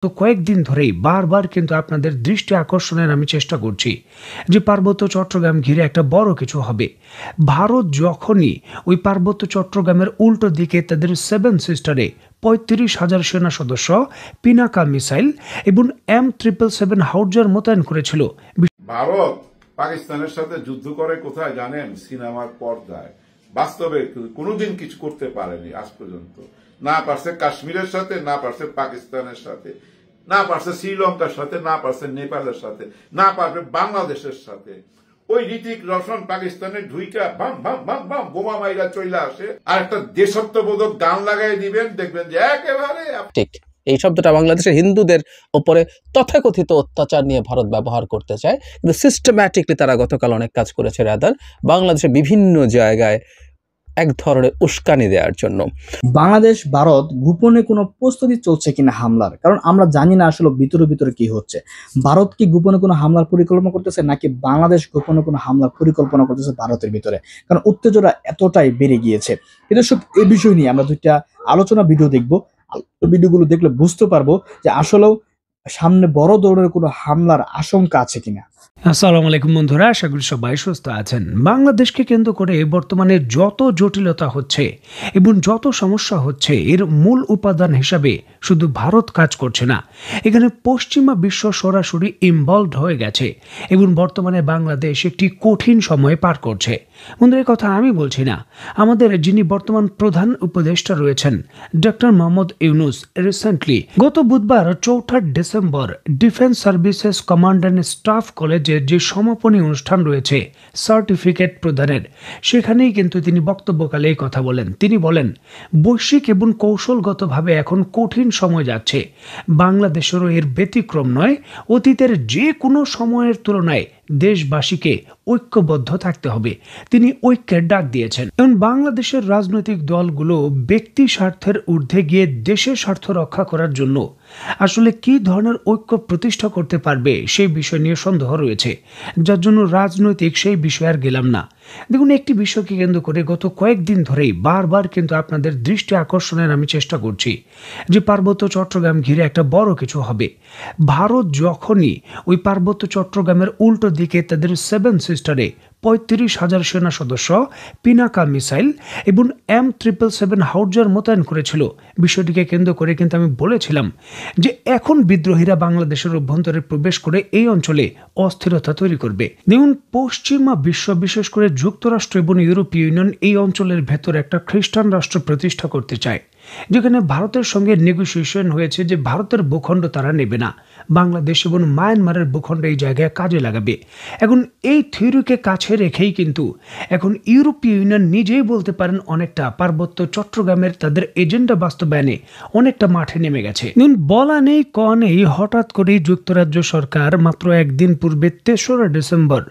তো কয়েকদিন ধরেই বারবার কিন্তু আপনাদের দৃষ্টি আকর্ষণের আমি চেষ্টা করছি যে পার্বত্য চট্টগ্রাম ঘিরে একটা বড় কিছু হবে। ভারত যখনই ওই পার্বত্য চট্টগ্রামের উল্টো দিকে তাদের 7 সিস্টারে ৩৫,০০০ সেনা সদস্য, পিনাকা মিসাইল এবং M777 হাউজার মোতায়েন করেছিল। ভারত পাকিস্তানের সাথে যুদ্ধ করে কোথায় জানেন? সিনেমার পর্দায়। বাস্তবে কোনোদিন কিছু করতে পারেনি আজ পর্যন্ত। না পারছে কাশ্মীরের সাথে, না পারছে পাকিস্তানের সাথে, না পারছে শ্রীলঙ্কার সাথে, না পারছে নেপালের সাথে, না পারবে বাংলাদেশের সাথে। ওই ঋতিক রোশন পাকিস্তানের ঢুইকা বাম বাম বাম বাম বোমা মাইরা চলে আসে, আর একটা দেশত্ববোধক গান লাগাই দিবেন, দেখবেন যে একেবারে ঠিক এই শব্দটা বাংলাদেশের হিন্দুদের ওপরে তথাকথিত অত্যাচার নিয়ে ভারত ব্যবহার করতে চায়, কিন্তু সিস্টেম্যাটিকলি তারা গতকাল অনেক কাজ করেছে রাদার বাংলাদেশের বিভিন্ন জায়গায় এক ধরনের উস্কানি দেওয়ার জন্য। বাংলাদেশ ভারত গোপনে কোনো প্রস্তুতি চলছে কিনা হামলার, কারণ আমরা জানি না আসলে ভিতরে ভিতরে কি হচ্ছে। ভারত কি গোপনে কোনো হামলার পরিকল্পনা করতেছে, নাকি বাংলাদেশ গোপনে কোনো হামলার পরিকল্পনা করতেছে ভারতের ভিতরে? কারণ উত্তেজনা এতটাই বেড়ে গিয়েছে। দর্শক, এই বিষয় নিয়ে আমরা দুইটা আলোচনা ভিডিও দেখবো। ভিডিওগুলো দেখলে বুঝতে পারবো যে আসলেও সামনে বড় ধরনের কোনো হামলার আশঙ্কা আছে কিনা। আসসালামু আলাইকুম বন্ধুরা, আশা করি সবাই সুস্থ আছেন। বাংলাদেশকে কেন্দ্র করে বর্তমানে যত জটিলতা হচ্ছে এবং যত সমস্যা হচ্ছে, এর মূল উপাদান হিসাবে শুধু ভারত কাজ করছে না, এখানে পশ্চিমা বিশ্ব সরাসরি ইনভলভড হয়ে গেছে এবং বর্তমানে বাংলাদেশ একটি কঠিন সময় পার করছে। বন্ধুরা, কথা আমি বলছি না, আমাদের যিনি বর্তমান প্রধান উপদেষ্টা রয়েছেন ডক্টর মোহাম্মদ ইউনূস রিসেন্টলি গত বুধবার ৪ December defence services command and staff কলেজের যে সমাপনী অনুষ্ঠান রয়েছে সার্টিফিকেট প্রদানের, সেখানেই কিন্তু তিনি বক্তব্যকালে এই কথা বলেন। তিনি বলেন, বৈশ্বিক এবং কৌশলগতভাবে এখন কঠিন সময় যাচ্ছে, বাংলাদেশেরও এর ব্যতিক্রম নয়। অতীতের যে কোনো সময়ের তুলনায় দেশবাসীকে ঐক্যবদ্ধ থাকতে হবে। তিনি ঐক্যের ডাক দিয়েছেন এবং বাংলাদেশের রাজনৈতিক দলগুলো ব্যক্তি স্বার্থের ঊর্ধ্বে গিয়ে দেশের স্বার্থ রক্ষা করার জন্য আসলে কি ধরনের ঐক্য প্রতিষ্ঠা করতে পারবে সেই বিষয় নিয়ে সন্দেহ রয়েছে, যার জন্য রাজনৈতিক সেই বিষয়ে আর গেলাম না। দেখুন, একটি বিষয়কে কেন্দ্র করে গত কয়েকদিন ধরেই বারবার কিন্তু আপনাদের দৃষ্টি আকর্ষণের আমি চেষ্টা করছি যে পার্বত্য চট্টগ্রাম ঘিরে একটা বড় কিছু হবে। ভারত যখনই ওই পার্বত্য চট্টগ্রামের উল্টো দিকে তাদের 7 সিস্টারে ৩৫,০০০ সেনা সদস্য, পিনাকা মিসাইল এবং M777 হাউজার মোতায়েন করেছিল, বিষয়টিকে কেন্দ্র করে কিন্তু আমি বলেছিলাম যে এখন বিদ্রোহীরা বাংলাদেশের অভ্যন্তরে প্রবেশ করে এই অঞ্চলে অস্থিরতা তৈরি করবে। দেখুন, পশ্চিমা বিশ্ব, বিশেষ করে যুক্তরাষ্ট্র এবং ইউরোপীয় ইউনিয়ন এই অঞ্চলের ভেতর একটা খ্রিস্টান রাষ্ট্র প্রতিষ্ঠা করতে চায়, যেখানে ভারতের সঙ্গে নেগোসিয়েশন হয়েছে যে ভারতের ভূখণ্ড তারা নেবে না, বাংলাদেশ এবং মায়ানমারের ভূখণ্ড এই জায়গায় কাজে লাগাবে। এখন এই থিওরিকে কাছে রেখেই কিন্তু এখন ইউরোপীয় ইউনিয়ন নিজেই বলতে পারেন অনেকটা পার্বত্য চট্টগ্রামের তাদের এজেন্ডা বাস্তবায়নে অনেকটা মাঠে নেমে গেছে। বলা নেই ক নেই, হঠাৎ করেই যুক্তরাজ্য সরকার মাত্র একদিন পূর্বে ৩রা ডিসেম্বর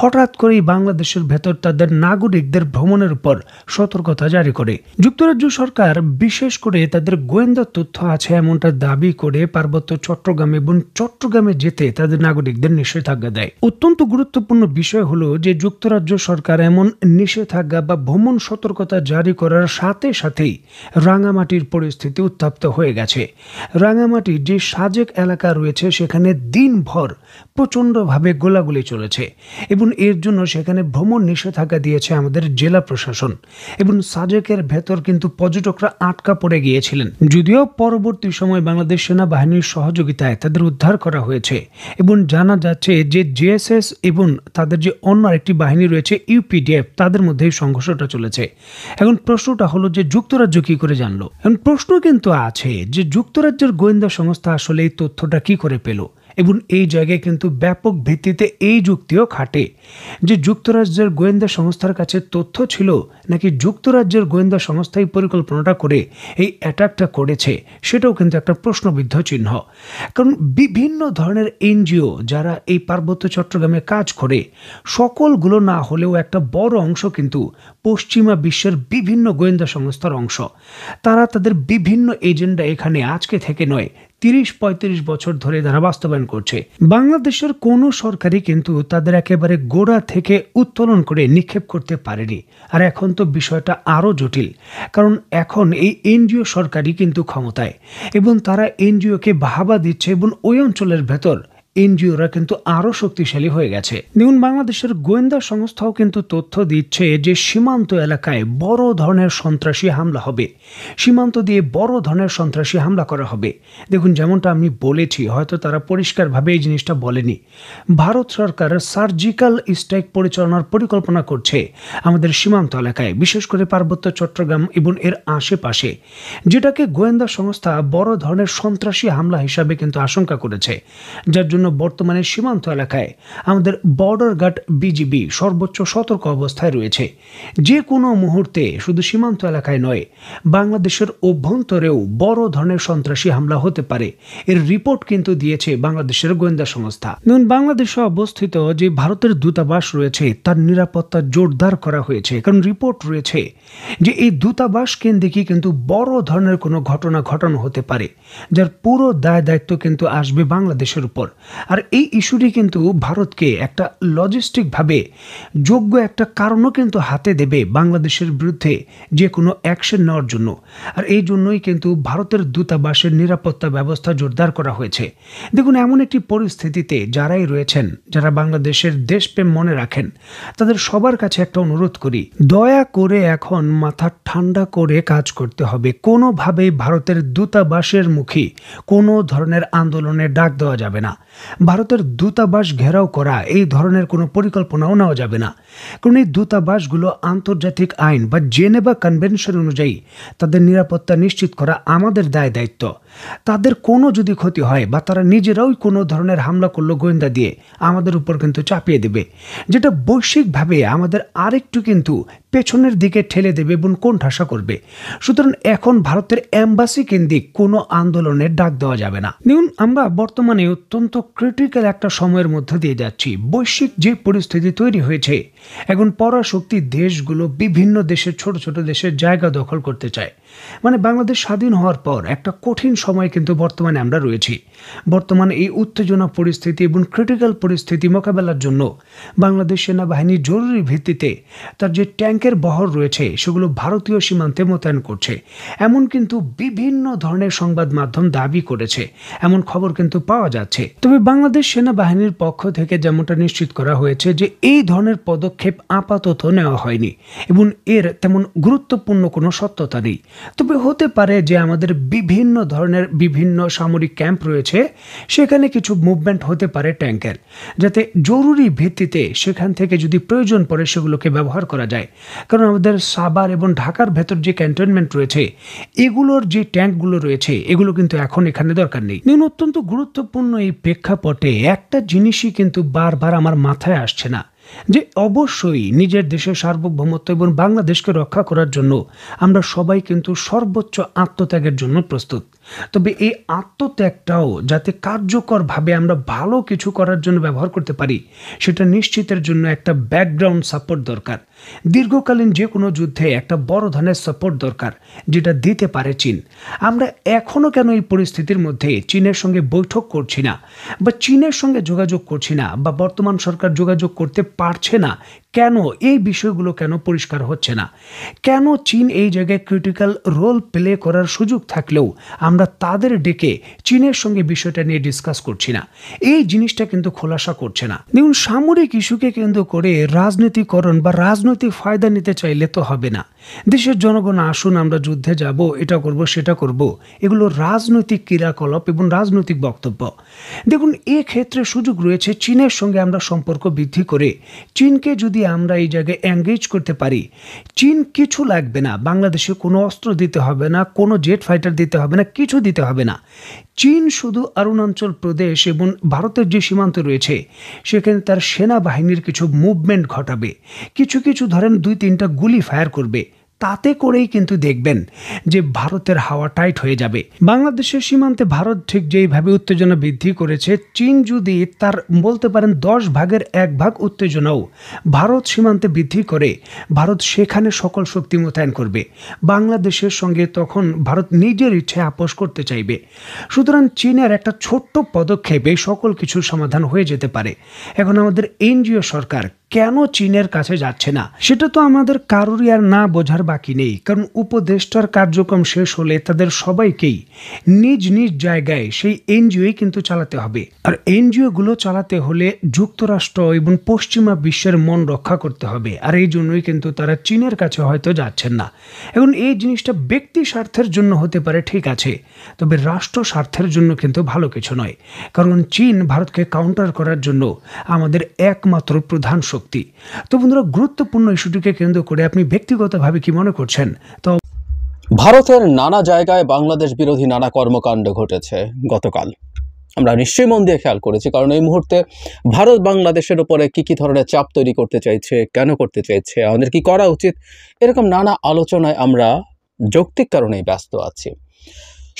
হঠাৎ করেই বাংলাদেশের ভেতর তাদের নাগরিকদের ভ্রমণের উপর সতর্কতা জারি করে। যুক্তরাজ্য সরকার বিশেষ করে তাদের গোয়েন্দা তথ্য আছে এমনটা দাবি করে পার্বত্য চট্টগ্রাম এবং চট্টগ্রামে যেতে তাদের নাগরিকদের নিষেধাজ্ঞা দেয়। অত্যন্ত গুরুত্বপূর্ণ বিষয় হলো যে যুক্তরাজ্য সরকার এমন নিষেধাজ্ঞা বা ভ্রমণ সতর্কতা জারি করার সাথে সাথেই রাঙামাটির পরিস্থিতি উত্তপ্ত হয়ে গেছে। রাঙামাটির যে সাজেক এলাকা রয়েছে সেখানে দিনভর প্রচণ্ডভাবে গোলাগুলি চলেছে এবং এর জন্য সেখানে ভ্রমণ নিষেধাজ্ঞা দিয়েছে আমাদের জেলা প্রশাসন এবং সাজেকের ভেতর কিন্তু পর্যটকরা আটকা পড়ে গিয়েছিলেন। যদিও পরবর্তী সময় বাংলাদেশ সেনাবাহিনীর সহযোগিতায় তাদের উদ্ধার করা হয়েছে এবং জানা যাচ্ছে যে জেএসএস এবং তাদের যে অন্য আরেকটি বাহিনী রয়েছে ইউপিডিএফ, তাদের মধ্যে সংঘর্ষটা চলেছে। এখন প্রশ্নটা হলো যে যুক্তরাজ্য কি করে জানলো? এখন প্রশ্ন কিন্তু আছে যে যুক্তরাজ্যের গোয়েন্দা সংস্থা আসলে এই তথ্যটা কি করে পেল, এবং এই জায়গায় কিন্তু ব্যাপক ভিত্তিতে এই যুক্তিও খাটে যে যুক্তরাজ্যের গোয়েন্দা সংস্থার কাছে তথ্য ছিল নাকি যুক্তরাজ্যের গোয়েন্দা সংস্থাই পরিকল্পনাটা করে এই অ্যাটাকটা করেছে, সেটাও কিন্তু একটা প্রশ্নবিদ্ধ চিহ্ন। কারণ বিভিন্ন ধরনের এনজিও যারা এই পার্বত্য চট্টগ্রামে কাজ করে, সকলগুলো না হলেও একটা বড় অংশ কিন্তু পশ্চিমা বিশ্বের বিভিন্ন গোয়েন্দা সংস্থার অংশ। তারা তাদের বিভিন্ন এজেন্ডা এখানে আজকে থেকে নয় 30-35 বছর ধরে তারা বাস্তবায়ন করছে। বাংলাদেশের কোনো সরকারই কিন্তু তাদের একেবারে গোড়া থেকে উত্তোলন করে নিক্ষেপ করতে পারেনি। আর এখন তো বিষয়টা আরো জটিল, কারণ এখন এই এনজিও সরকারই কিন্তু ক্ষমতায় এবং তারা এনজিওকে বাহাবা দিচ্ছে এবং ওই অঞ্চলের ভেতর এনজিওরা কিন্তু আরো শক্তিশালী হয়ে গেছে। দেখুন, বাংলাদেশের গোয়েন্দা সংস্থাও কিন্তু তথ্য দিচ্ছে যে সীমান্ত এলাকায় বড় ধরনের সন্ত্রাসী হামলা হবে, সীমান্ত দিয়ে বড় ধরনের সন্ত্রাসী হামলা করা হবে। দেখুন, যেমনটা আমি বলেছি, হয়তো তারা পরিষ্কারভাবে এই জিনিসটা বলেনি, ভারত সরকার সার্জিক্যাল স্ট্রাইক পরিচালনার পরিকল্পনা করছে আমাদের সীমান্ত এলাকায়, বিশেষ করে পার্বত্য চট্টগ্রাম এবং এর আশেপাশে, যেটাকে গোয়েন্দা সংস্থা বড় ধরনের সন্ত্রাসী হামলা হিসাবে কিন্তু আশঙ্কা করেছে। যার জন্য বর্তমানে সীমান্ত এলাকায় আমাদের বর্ডার গার্ড বিজিবি সর্বোচ্চ সতর্ক অবস্থায় রয়েছে। যে কোনো মুহূর্তে শুধু সীমান্ত এলাকায় নয়, বাংলাদেশের অভ্যন্তরেও বড় ধরনের সন্ত্রাসী হামলা হতে পারে। এর রিপোর্ট কিন্তু দিয়েছে বাংলাদেশের গোয়েন্দা সংস্থা। বাংলাদেশে অবস্থিত যে ভারতের দূতাবাস রয়েছে তার নিরাপত্তা জোরদার করা হয়েছে, কারণ রিপোর্ট রয়েছে যে এই দূতাবাস কেন্দ্রিকই কিন্তু বড় ধরনের কোনো ঘটনা ঘটানো হতে পারে, যার পুরো দায় দায়িত্ব কিন্তু আসবে বাংলাদেশের উপর। আর এই ইস্যুটি কিন্তু ভারতকে একটা লজিস্টিক ভাবে যোগ্য একটা কারণও কিন্তু হাতে দেবে বাংলাদেশের বিরুদ্ধে যে কোনো অ্যাকশন নেওয়ার জন্য। আর এই জন্যই কিন্তু ভারতের দূতাবাসের নিরাপত্তা ব্যবস্থা জোরদার করা হয়েছে। দেখুন, এমন একটি পরিস্থিতিতে যারাই রয়েছেন, যারা বাংলাদেশের দেশপ্রেম মনে রাখেন, তাদের সবার কাছে একটা অনুরোধ করি, দয়া করে এখন মাথা ঠান্ডা করে কাজ করতে হবে। কোনোভাবেই ভারতের দূতাবাসের মুখে কোনো ধরনের আন্দোলনের ডাক দেওয়া যাবে না। ভারতের দূতাবাস ঘেরাও করা এই ধরনের কোনো পরিকল্পনাও নেওয়া যাবে না, কারণ এই দূতাবাসগুলো আন্তর্জাতিক আইন বা জেনেভা কনভেনশন অনুযায়ী তাদের নিরাপত্তা নিশ্চিত করা আমাদের দায় দায়িত্ব। তাদের কোনো যদি ক্ষতি হয় বা তারা নিজেরাই কোনো ধরনের হামলা করলো গোয়েন্দা দিয়ে, আমাদের উপর কিন্তু চাপিয়ে দেবে, যেটা বৈশ্বিকভাবে আমাদের আরেকটু কিন্তু পেছনের দিকে ঠেলে দেবে এবং কোণঠাসা করবে। সুতরাং এখন ভারতের এম্বাসি কেন্দ্রিক কোনো আন্দোলনের ডাক দেওয়া যাবে না। দেখুন, আমরা বর্তমানে অত্যন্ত ক্রিটিক্যাল একটা সময়ের মধ্যে দিয়ে যাচ্ছি। বৈশ্বিক যে পরিস্থিতি তৈরি হয়েছে, এখন পরাশক্তি দেশগুলো বিভিন্ন দেশের ছোট ছোট দেশের জায়গা দখল করতে চায়। মানে বাংলাদেশ স্বাধীন হওয়ার পর একটা কঠিন সময় কিন্তু বর্তমানে আমরা রয়েছি। বর্তমানে এই উত্তেজনা পরিস্থিতি এবং ক্রিটিক্যাল পরিস্থিতি মোকাবেলার জন্য বাংলাদেশ সেনাবাহিনী জরুরি ভিত্তিতে তার যে ট্যাঙ্কের বহর রয়েছে সেগুলো ভারতীয় সীমান্তে মোতায়েন করছে, এমন কিন্তু বিভিন্ন ধরনের সংবাদ মাধ্যম দাবি করেছে, এমন খবর কিন্তু পাওয়া যাচ্ছে। তবে বাংলাদেশ সেনাবাহিনীর পক্ষ থেকে যেমনটা নিশ্চিত করা হয়েছে যে এই ধরনের পদক্ষেপ আপাতত নেওয়া হয়নি এবং এর তেমন গুরুত্বপূর্ণ কোনো সত্যতা নেই। তবে হতে পারে যে আমাদের বিভিন্ন ধরনের বিভিন্ন সামরিক ক্যাম্প রয়েছে, সেখানে কিছু মুভমেন্ট হতে পারে ট্যাঙ্কের, যাতে জরুরি ভিত্তিতে সেখান থেকে যদি প্রয়োজন পড়ে সেগুলোকে ব্যবহার করা যায়। কারণ আমাদের সাভার এবং ঢাকার ভেতর যে ক্যান্টনমেন্ট রয়েছে, এগুলোর যে ট্যাঙ্কগুলো রয়েছে, এগুলো কিন্তু এখন এখানে দরকার নেই। অত্যন্ত গুরুত্বপূর্ণ এই প্রেক্ষাপটে একটা জিনিসই কিন্তু বারবার আমার মাথায় আসছে না, যে অবশ্যই নিজের দেশের সার্বভৌমত্ব এবং বাংলাদেশকে রক্ষা করার জন্য আমরা সবাই কিন্তু সর্বোচ্চ আত্মত্যাগের জন্য প্রস্তুত। তবে এই আত্মত্যাগটাও যাতে কার্যকরভাবে আমরা ভালো কিছু করার জন্য ব্যবহার করতে পারি, সেটা নিশ্চিতের জন্য একটা ব্যাকগ্রাউন্ড সাপোর্ট দরকার। দীর্ঘকালীন যে কোনো যুদ্ধে একটা বড় ধরনের সাপোর্ট দরকার, যেটা দিতে পারে চীন। আমরা এখনো কেন এই পরিস্থিতির মধ্যে চীনের সঙ্গে বৈঠক করছি না, বা চীনের সঙ্গে যোগাযোগ করছি না, বা বর্তমান সরকার যোগাযোগ করতে পারছে না কেন? এই বিষয়গুলো কেন পরিষ্কার হচ্ছে না? কেন চীন এই জায়গায় ক্রিটিক্যাল রোল প্লে করার সুযোগ থাকলেও আমরা তাদের ডেকে চীনের সঙ্গে বিষয়টা নিয়ে ডিসকাস করছি না? এই জিনিসটা কিন্তু খোলাসা করছে না। দেখুন, সামরিক ইস্যুকে কেন্দ্র করে রাজনীতিকরণ বা রাজনৈতিক ফায়দা নিতে চাইলে তো হবে না। দেশের জনগণ আসুন আমরা যুদ্ধে যাব, এটা করব সেটা করব, এগুলো রাজনৈতিক ক্রিয়াকলাপ এবং রাজনৈতিক বক্তব্য। দেখুন, ক্ষেত্রে সুযোগ রয়েছে চীনের সঙ্গে আমরা সম্পর্ক বৃদ্ধি করে চীনকে যদি আমরা এই জায়গায় এঙ্গেজ করতে পারি, চীন কিছু লাগবে না, বাংলাদেশে কোনো অস্ত্র দিতে হবে না, কোনো জেট ফাইটার দিতে হবে না, কিছু দিতে হবে না। চীন শুধু অরুণাচল প্রদেশ এবং ভারতের যে সীমান্ত রয়েছে সেখানে তার সেনাবাহিনীর কিছু মুভমেন্ট ঘটাবে, কিছু ধরেন 2-3টা গুলি ফায়ার করবে, তাতে করেই কিন্তু দেখবেন যে ভারতের হাওয়া টাইট হয়ে যাবে। বাংলাদেশের সীমান্তে ভারত ঠিক যেইভাবে উত্তেজনা বৃদ্ধি করেছে, চীন যদি তার বলতে পারেন 10 ভাগের 1 ভাগ উত্তেজনাও ভারত সীমান্তে বৃদ্ধি করে, ভারত সেখানে সকল শক্তি মোতায়েন করবে। বাংলাদেশের সঙ্গে তখন ভারত নিজের ইচ্ছে আপোষ করতে চাইবে। সুতরাং চীনের একটা ছোট্ট পদক্ষেপে সকল কিছুর সমাধান হয়ে যেতে পারে। এখন আমাদের এনজিও সরকার কেন চীনের কাছে যাচ্ছে না, সেটা তো আমাদের কারোরই আর না বোঝার বাকি নেই। কারণ উপদেষ্টার কার্যক্রম শেষ হলে তাদের সবাইকেই নিজ নিজ জায়গায় সেই এনজিওই কিন্তু চালাতে হবে। আর এনজিও গুলো চালাতে হলে যুক্তরাষ্ট্র এবং পশ্চিমা বিশ্বের মন রক্ষা করতে হবে। আর এই জন্যই কিন্তু তারা চীনের কাছে হয়তো যাচ্ছেন না। এখন এই জিনিসটা ব্যক্তি স্বার্থের জন্য হতে পারে, ঠিক আছে, তবে রাষ্ট্র স্বার্থের জন্য কিন্তু ভালো কিছু নয়। কারণ চীন ভারতকে কাউন্টার করার জন্য আমাদের একমাত্র প্রধান শক্তি। তো বন্ধুরা, গুরুত্বপূর্ণ ইস্যুটিকে কেন্দ্র করে আপনি ব্যক্তিগতভাবে কি মনে করছেন? তো ভারতের নানা জায়গায় বাংলাদেশ বিরোধী নানা কর্মকাণ্ড ঘটেছে গতকাল। আমরা নিশ্চয়ই মন দিয়ে খেয়াল করেছি, কারণ এই মুহূর্তে ভারত বাংলাদেশের উপরে কি ধরনের চাপ তৈরি করতে চাইছে, কেন করতে চাইছে, আমাদের কি করা উচিত, এরকম নানা আলোচনায় আমরা যৌক্তিক কারণেই ব্যস্ত আছি।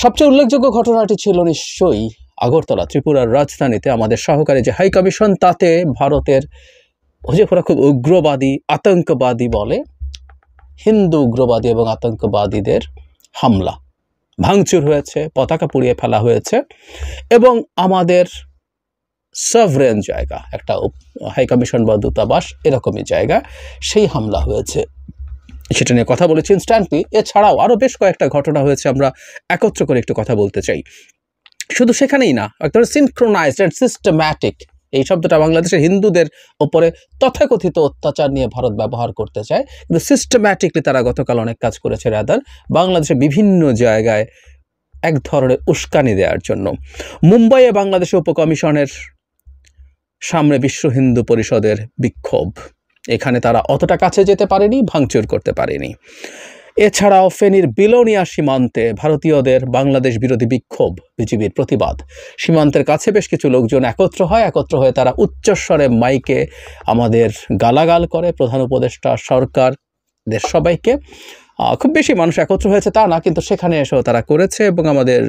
সবচেয়ে উল্লেখযোগ্য ঘটনাটি ছিল নিশ্চয়ই আগরতলা, ত্রিপুরার রাজধানীতে আমাদের সহকারী যে হাই কমিশন, তাতে ভারতের ওরা খুব উগ্রবাদী, আতঙ্কবাদী বলে, হিন্দু উগ্রবাদী এবং আতঙ্কবাদীদের হামলা, ভাঙচুর হয়েছে, পতাকা পুড়িয়ে ফেলা হয়েছে এবং আমাদের সভরেন জায়গা, একটা হাইকমিশন বা দূতাবাস এরকমই জায়গা, সেই হামলা হয়েছে। সেটা নিয়ে কথা বলেছি ইনস্ট্যান্টলি। এছাড়াও আরও বেশ কয়েকটা ঘটনা হয়েছে, আমরা একত্র করে একটু কথা বলতে চাই। শুধু সেখানেই না, একটা সিনক্রোনাইজড অ্যান্ড সিস্টেম্যাটিক, এই শব্দটা বাংলাদেশের হিন্দুদের ওপরে তথাকথিত অত্যাচার নিয়ে ভারত ব্যবহার করতে চায়, কিন্তু সিস্টেম্যাটিকলি তারা গতকাল অনেক কাজ করেছে রাদার বাংলাদেশের বিভিন্ন জায়গায় এক ধরনের উস্কানি দেওয়ার জন্য। মুম্বাইয়ে বাংলাদেশের উপকমিশনের সামনে বিশ্ব হিন্দু পরিষদের বিক্ষোভ, এখানে তারা অতটা কাছে যেতে পারেনি, ভাঙচুর করতে পারেনি। এছাড়াও ফেনীর বিলোনিয়া সীমান্তে ভারতীয়দের বাংলাদেশ বিরোধী বিক্ষোভ, বিজিবির প্রতিবাদ, সীমান্তের কাছে বেশ কিছু লোকজন একত্র হয়ে তারা উচ্চস্বরে মাইকে আমাদের গালাগাল করে, প্রধান উপদেষ্টা, সরকার, দেশ সবাইকে। খুব বেশি মানুষ একত্র হয়েছে তা না, কিন্তু সেখানে এসেও তারা করেছে এবং আমাদের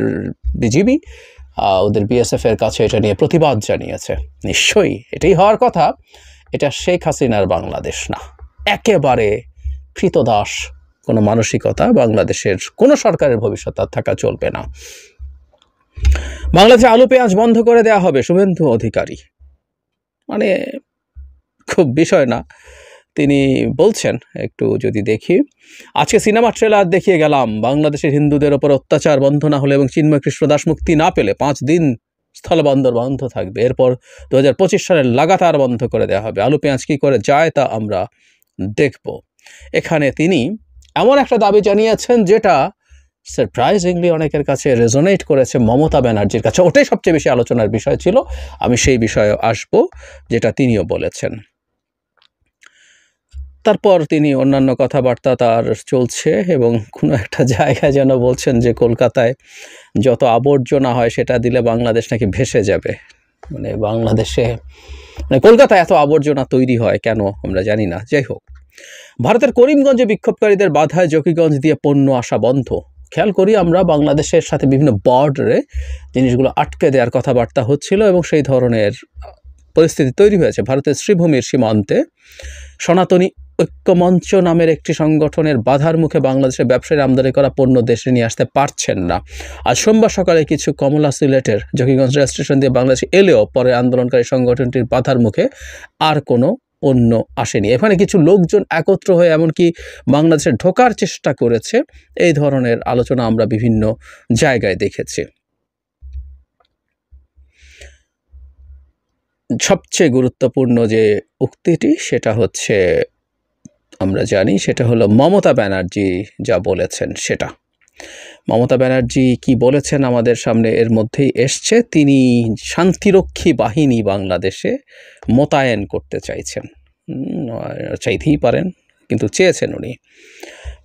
বিজিবি ওদের বিএসএফ এর কাছে এটা নিয়ে প্রতিবাদ জানিয়েছে। নিশ্চয়ই এটাই হওয়ার কথা। এটা শেখ হাসিনার বাংলাদেশ না, একেবারে কৃতদাস কোনো মানসিকতা বাংলাদেশের কোনো সরকারের ভবিষ্যৎ আর থাকা চলবে না। বাংলাদেশে আলু পেঁয়াজ বন্ধ করে দেওয়া হবে, শুভেন্দু অধিকারী, মানে খুব বিষয় না, তিনি বলছেন। একটু যদি দেখি, আজকে সিনেমা ট্রেলার দেখিয়ে গেলাম, বাংলাদেশের হিন্দুদের ওপর অত্যাচার বন্ধ না হলে এবং চিন্ময় কৃষ্ণ দাস মুক্তি না পেলে 5 দিন স্থলবন্দর বন্ধ থাকবে। এরপর 2025 সালে লাগাতার বন্ধ করে দেওয়া হবে। আলু পেঁয়াজ কী করে যায় তা আমরা দেখব। এখানে তিনি এমন একটা দাবি জানিয়েছেন যেটা সারপ্রাইজিংলি অনেকের কাছে রেজোনেট করেছে মমতা ব্যানার্জির কাছে। ওটাই সবচেয়ে বেশি আলোচনার বিষয় ছিল। আমি সেই বিষয়ে আসব, যেটা তিনিও বলেছেন। তারপর তিনি অন্যান্য কথাবার্তা তার চলছে এবং কোনো একটা জায়গায় যেন বলছেন যে কলকাতায় যত আবর্জনা হয় সেটা দিলে বাংলাদেশ নাকি ভেসে যাবে। মানে বাংলাদেশে, মানে কলকাতায় এত আবর্জনা তৈরি হয় কেন আমরা জানি না। যাই হোক, ভারতের করিমগঞ্জে বিক্ষোভকারীদের বাধায় জকিগঞ্জ দিয়ে পণ্য আসা বন্ধ। খেয়াল করি আমরা, বাংলাদেশের সাথে বিভিন্ন বর্ডারে জিনিসগুলো আটকে দেওয়ার কথাবার্তা হচ্ছিল এবং সেই ধরনের পরিস্থিতি তৈরি হয়েছে। ভারতের শ্রীভূমির সীমান্তে সনাতনী ঐক্যমঞ্চ নামের একটি সংগঠনের বাধার মুখে বাংলাদেশের ব্যবসায়ীরা আমদানি করা পণ্য দেশে নিয়ে আসতে পারছেন না। আজ সোমবার সকালে কিছু কমলা সিলেটের জকিগঞ্জ রেল স্টেশন দিয়ে বাংলাদেশে এলেও পরে আন্দোলনকারী সংগঠনটির বাধার মুখে আর কোনো পণ্য আসেনি। এখানে কিছু লোকজন একত্র হয়ে এমনকি বাংলাদেশে ঢোকার চেষ্টা করেছে। এই ধরনের আলোচনা আমরা বিভিন্ন জায়গায় দেখেছি। সবচেয়ে গুরুত্বপূর্ণ যে উক্তিটি সেটা হচ্ছে, আমরা জানি, সেটা হলো মমতা ব্যানার্জি যা বলেছেন সেটা। মমতা ব্যানার্জি কি বলেছেন আমাদের সামনে এর মধ্যেই এসছে। তিনি শান্তিরক্ষী বাহিনী বাংলাদেশে মোতায়েন করতে চাইছেন, চাইতেই পারেন, কিন্তু চেয়েছেন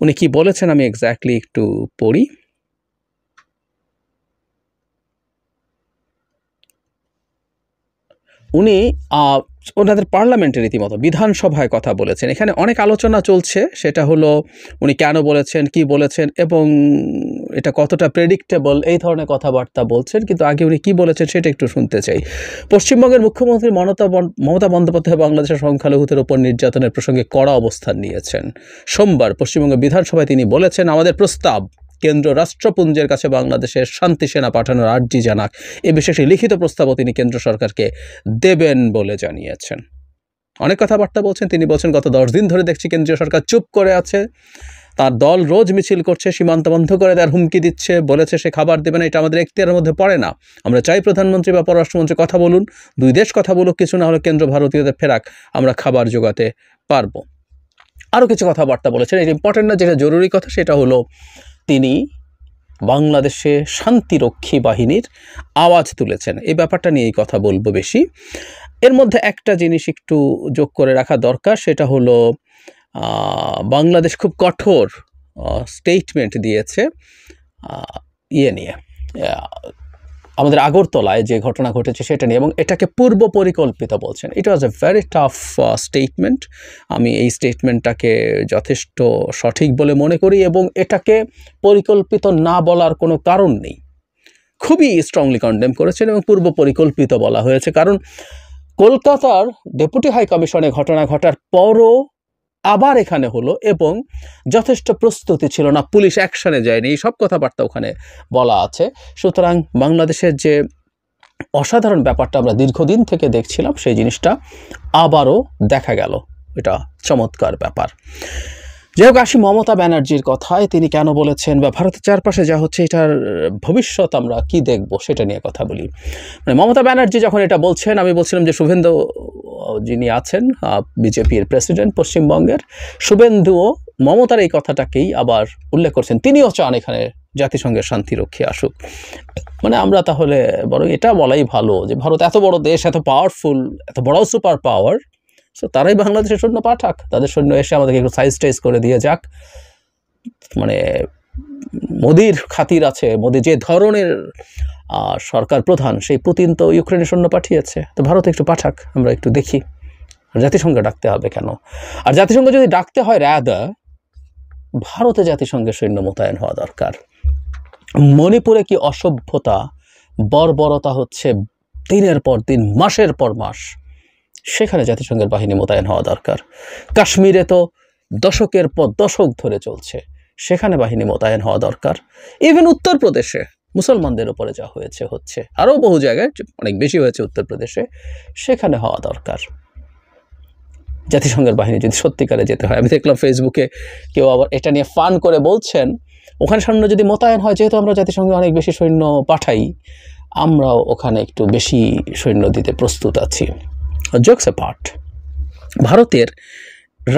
উনি কি বলেছেন আমি এক্স্যাক্টলি একটু পড়ি। উনি ওনাদের পার্লামেন্টের রীতিমতো বিধানসভায় কথা বলেছেন। এখানে অনেক আলোচনা চলছে, সেটা হলো উনি কেন বলেছেন, কি বলেছেন এবং এটা কতটা প্রেডিক্টেবল, এই ধরনের কথাবার্তা বলছেন। কিন্তু আগে উনি কি বলেছেন সেটা একটু শুনতে চাই। পশ্চিমবঙ্গের মুখ্যমন্ত্রী মমতা বন্দ্যোপাধ্যায় বাংলাদেশের সংখ্যালঘুদের উপর নির্যাতনের প্রসঙ্গে কড়া অবস্থান নিয়েছেন। সোমবার পশ্চিমবঙ্গ বিধানসভায় তিনি বলেছেন, আমাদের প্রস্তাব কেন্দ্র রাষ্ট্রপুঞ্জের কাছে বাংলাদেশের শান্তি সেনা পাঠানোর আর্জি জানাক। এ বিষয়ে লিখিত প্রস্তাবও তিনি কেন্দ্র সরকারকে দেবেন বলে জানিয়েছেন। অনেক কথাবার্তা বলছেন। তিনি বলছেন, গত 10 দিন ধরে দেখছি কেন্দ্রীয় সরকার চুপ করে আছে, তার দল রোজ মিছিল করছে, সীমান্ত বন্ধ করে দেওয়ার হুমকি দিচ্ছে, বলেছে সে খাবার দেবে না, এটা আমাদের এখতিয়ারের মধ্যে পড়ে না। আমরা চাই প্রধানমন্ত্রী বা পররাষ্ট্রমন্ত্রী কথা বলুন, দুই দেশ কথা বলুক, কিছু না হলে কেন্দ্র ভারতীয়দের ফেরাক, আমরা খাবার জোগাতে পারবো। আরও কিছু কথাবার্তা বলেছেন। এটা ইম্পর্টেন্ট না, যেটা জরুরি কথা সেটা হলো তিনি বাংলাদেশে শান্তিরক্ষী বাহিনীর আওয়াজ তুলেছেন। এই ব্যাপারটা নিয়েই কথা বলবো বেশি। এর মধ্যে একটা জিনিস একটু যোগ করে রাখা দরকার, সেটা হলো বাংলাদেশ খুব কঠোর স্টেটমেন্ট দিয়েছে ইয়ে নিয়ে, আমাদের আগরতলায় যে ঘটনা ঘটেছে সেটা নিয়ে, এবং এটাকে পূর্ব পরিকল্পিত বলছেন। ইট ওয়াজ এ ভেরি টাফ স্টেটমেন্ট। আমি এই স্টেটমেন্টটাকে যথেষ্ট সঠিক বলে মনে করি এবং এটাকে পরিকল্পিত না বলার কোনো কারণ নেই। খুবই স্ট্রংলি কন্ডেম করেছেন এবং পূর্ব পরিকল্পিত বলা হয়েছে। কারণ কলকাতার ডেপুটি হাই কমিশনে ঘটনা ঘটার পরও আবার এখানে হলো এবং যথেষ্ট প্রস্তুতি ছিল না, পুলিশ অ্যাকশনে যায়নি, এই সব কথাবার্তা ওখানে বলা আছে। সুতরাং বাংলাদেশের যে অসাধারণ ব্যাপারটা আমরা দীর্ঘদিন থেকে দেখছিলাম, সেই জিনিসটা আবারও দেখা গেল। এটা চমৎকার ব্যাপার। যাই হোক, আসি মমতা ব্যানার্জির কথায়। তিনি কেন বলেছেন বা ভারতের চারপাশে যা হচ্ছে এটার ভবিষ্যৎ আমরা কি দেখব সেটা নিয়ে কথা বলি। মানে মমতা ব্যানার্জি যখন এটা বলছেন, আমি বলছিলাম যে শুভেন্দু যিনি আছেন বিজেপির প্রেসিডেন্ট পশ্চিমবঙ্গের, শুভেন্দুও মমতার এই কথাটাকেই আবার উল্লেখ করছেন। তিনিও চান এখানে জাতিসংঘের শান্তিরক্ষী আসুক। মানে আমরা তাহলে বরং এটা বলাই ভালো যে ভারত এত বড় দেশ, এত পাওয়ারফুল, এত বড় সুপার পাওয়ার, সো তারাই বাংলাদেশের সৈন্য পাঠাক, তাদের সৈন্য এসে আমাদেরকে একটু সাইজ টাইজ করে দিয়ে যাক। মানে মোদির খাতির আছে, মোদি যে ধরনের সরকার প্রধান, সেই পুতিন তো ইউক্রেনের সৈন্য পাঠিয়েছে, তো ভারত একটু পাঠাক, আমরা একটু দেখি। জাতিসংঘে ডাকতে হবে কেন? আর জাতিসংঘ যদি ডাকতে হয়, রাদার ভারতে জাতিসংঘের সৈন্য মোতায়েন হওয়া দরকার। মণিপুরে কি অসভ্যতা, বর্বরতা হচ্ছে দিনের পর দিন, মাসের পর মাস, সেখানে জাতিসংঘের বাহিনী মোতায়েন হওয়া দরকার। কাশ্মীরে তো দশকের পর দশক ধরে চলছে, সেখানে বাহিনী মোতায়েন হওয়া দরকার। ইভেন উত্তরপ্রদেশে মুসলমানদের উপরে যা হচ্ছে, আরও বহু জায়গায় অনেক বেশি হয়েছে উত্তরপ্রদেশে, সেখানে হওয়া দরকার। জাতিসংঘের বাহিনী যদি সত্যিকারে যেতে হয়, আমি দেখলাম ফেসবুকে কেউ আবার এটা নিয়ে ফান করে বলছেন, ওখানে সৈন্য যদি মোতায়েন হয়, যেহেতু আমরা জাতিসংঘে অনেক বেশি সৈন্য পাঠাই, আমরাও ওখানে একটু বেশি সৈন্য দিতে প্রস্তুত আছি। জোকস অ্যাপার্ট, ভারতের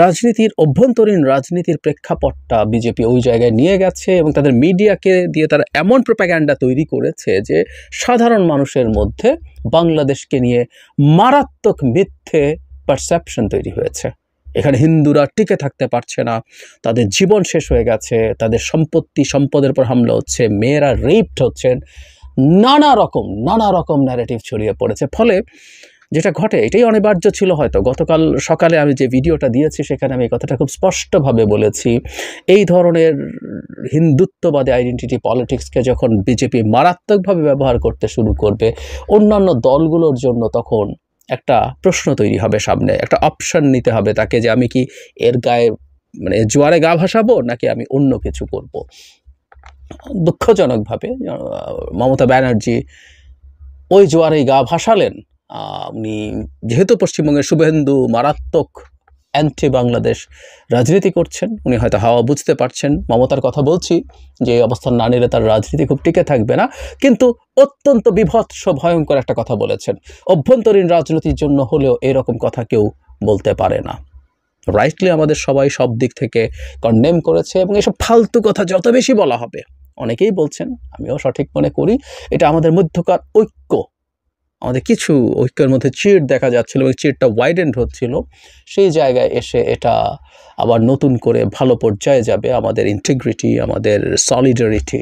রাজনীতির অভ্যন্তরীণ রাজনীতির প্রেক্ষাপটটা বিজেপি ওই জায়গায় নিয়ে গেছে এবং তাদের মিডিয়াকে দিয়ে তারা এমন প্রোপাগ্যান্ডা তৈরি করেছে যে সাধারণ মানুষের মধ্যে বাংলাদেশকে নিয়ে মারাত্মক মিথ্যে পারসেপশন তৈরি হয়েছে। এখানে হিন্দুরা টিকে থাকতে পারছে না, তাদের জীবন শেষ হয়ে গেছে, তাদের সম্পদের উপর হামলা হচ্ছে, মেয়েরা রেপড হচ্ছেন, নানা রকম ন্যারেটিভ ছড়িয়ে পড়েছে। ফলে যেটা ঘটে, এটাই অনিবার্য ছিল হয়তো। গতকাল সকালে আমি যে ভিডিওটা দিয়েছি সেখানে আমি এই কথাটা খুব স্পষ্টভাবে বলেছি, এই ধরনের হিন্দুত্ববাদী আইডেন্টিটি পলিটিক্সকে যখন বিজেপি মারাত্মকভাবে ব্যবহার করতে শুরু করবে, অন্যান্য দলগুলোর জন্য তখন একটা প্রশ্ন তৈরি হবে, সামনে একটা অপশন নিতে হবে তাকে, যে আমি কি এর গায়ে মানে জোয়ারে গা ভাসাবো নাকি আমি অন্য কিছু করব। দুঃখজনকভাবে মমতা ব্যানার্জি ওই জোয়ারেই গা ভাসালেন। উনি যেহেতু পশ্চিমবঙ্গের শুভেন্দু মারাত্মক অ্যান্টি বাংলাদেশ রাজনীতি করছেন, উনি হয়তো হাওয়া বুঝতে পারছেন। মমতার কথা বলছি যে অবস্থান না নিলে তার রাজনীতি খুব টিকে থাকবে না, কিন্তু অত্যন্ত বিভৎস ভয়ঙ্কর একটা কথা বলেছেন। অভ্যন্তরীণ রাজনীতির জন্য হলেও এরকম কথা কেউ বলতে পারে না। রাইটলি আমাদের সবাই সব দিক থেকে কন্ডেম করেছে এবং এসব ফালতু কথা যত বেশি বলা হবে, অনেকেই বলছেন, আমিও সঠিক মনে করি, এটা আমাদের মধ্যকার ঐক্য, আমাদের কিছু ঐক্যের মধ্যে চিড় দেখা যাচ্ছিল এবং চিড়টা ওয়াইডেন্ড হচ্ছিল, সেই জায়গায় এসে এটা আবার নতুন করে ভালো পর্যায়ে যাবে। আমাদের ইন্টিগ্রিটি, আমাদের সলিডারিটি,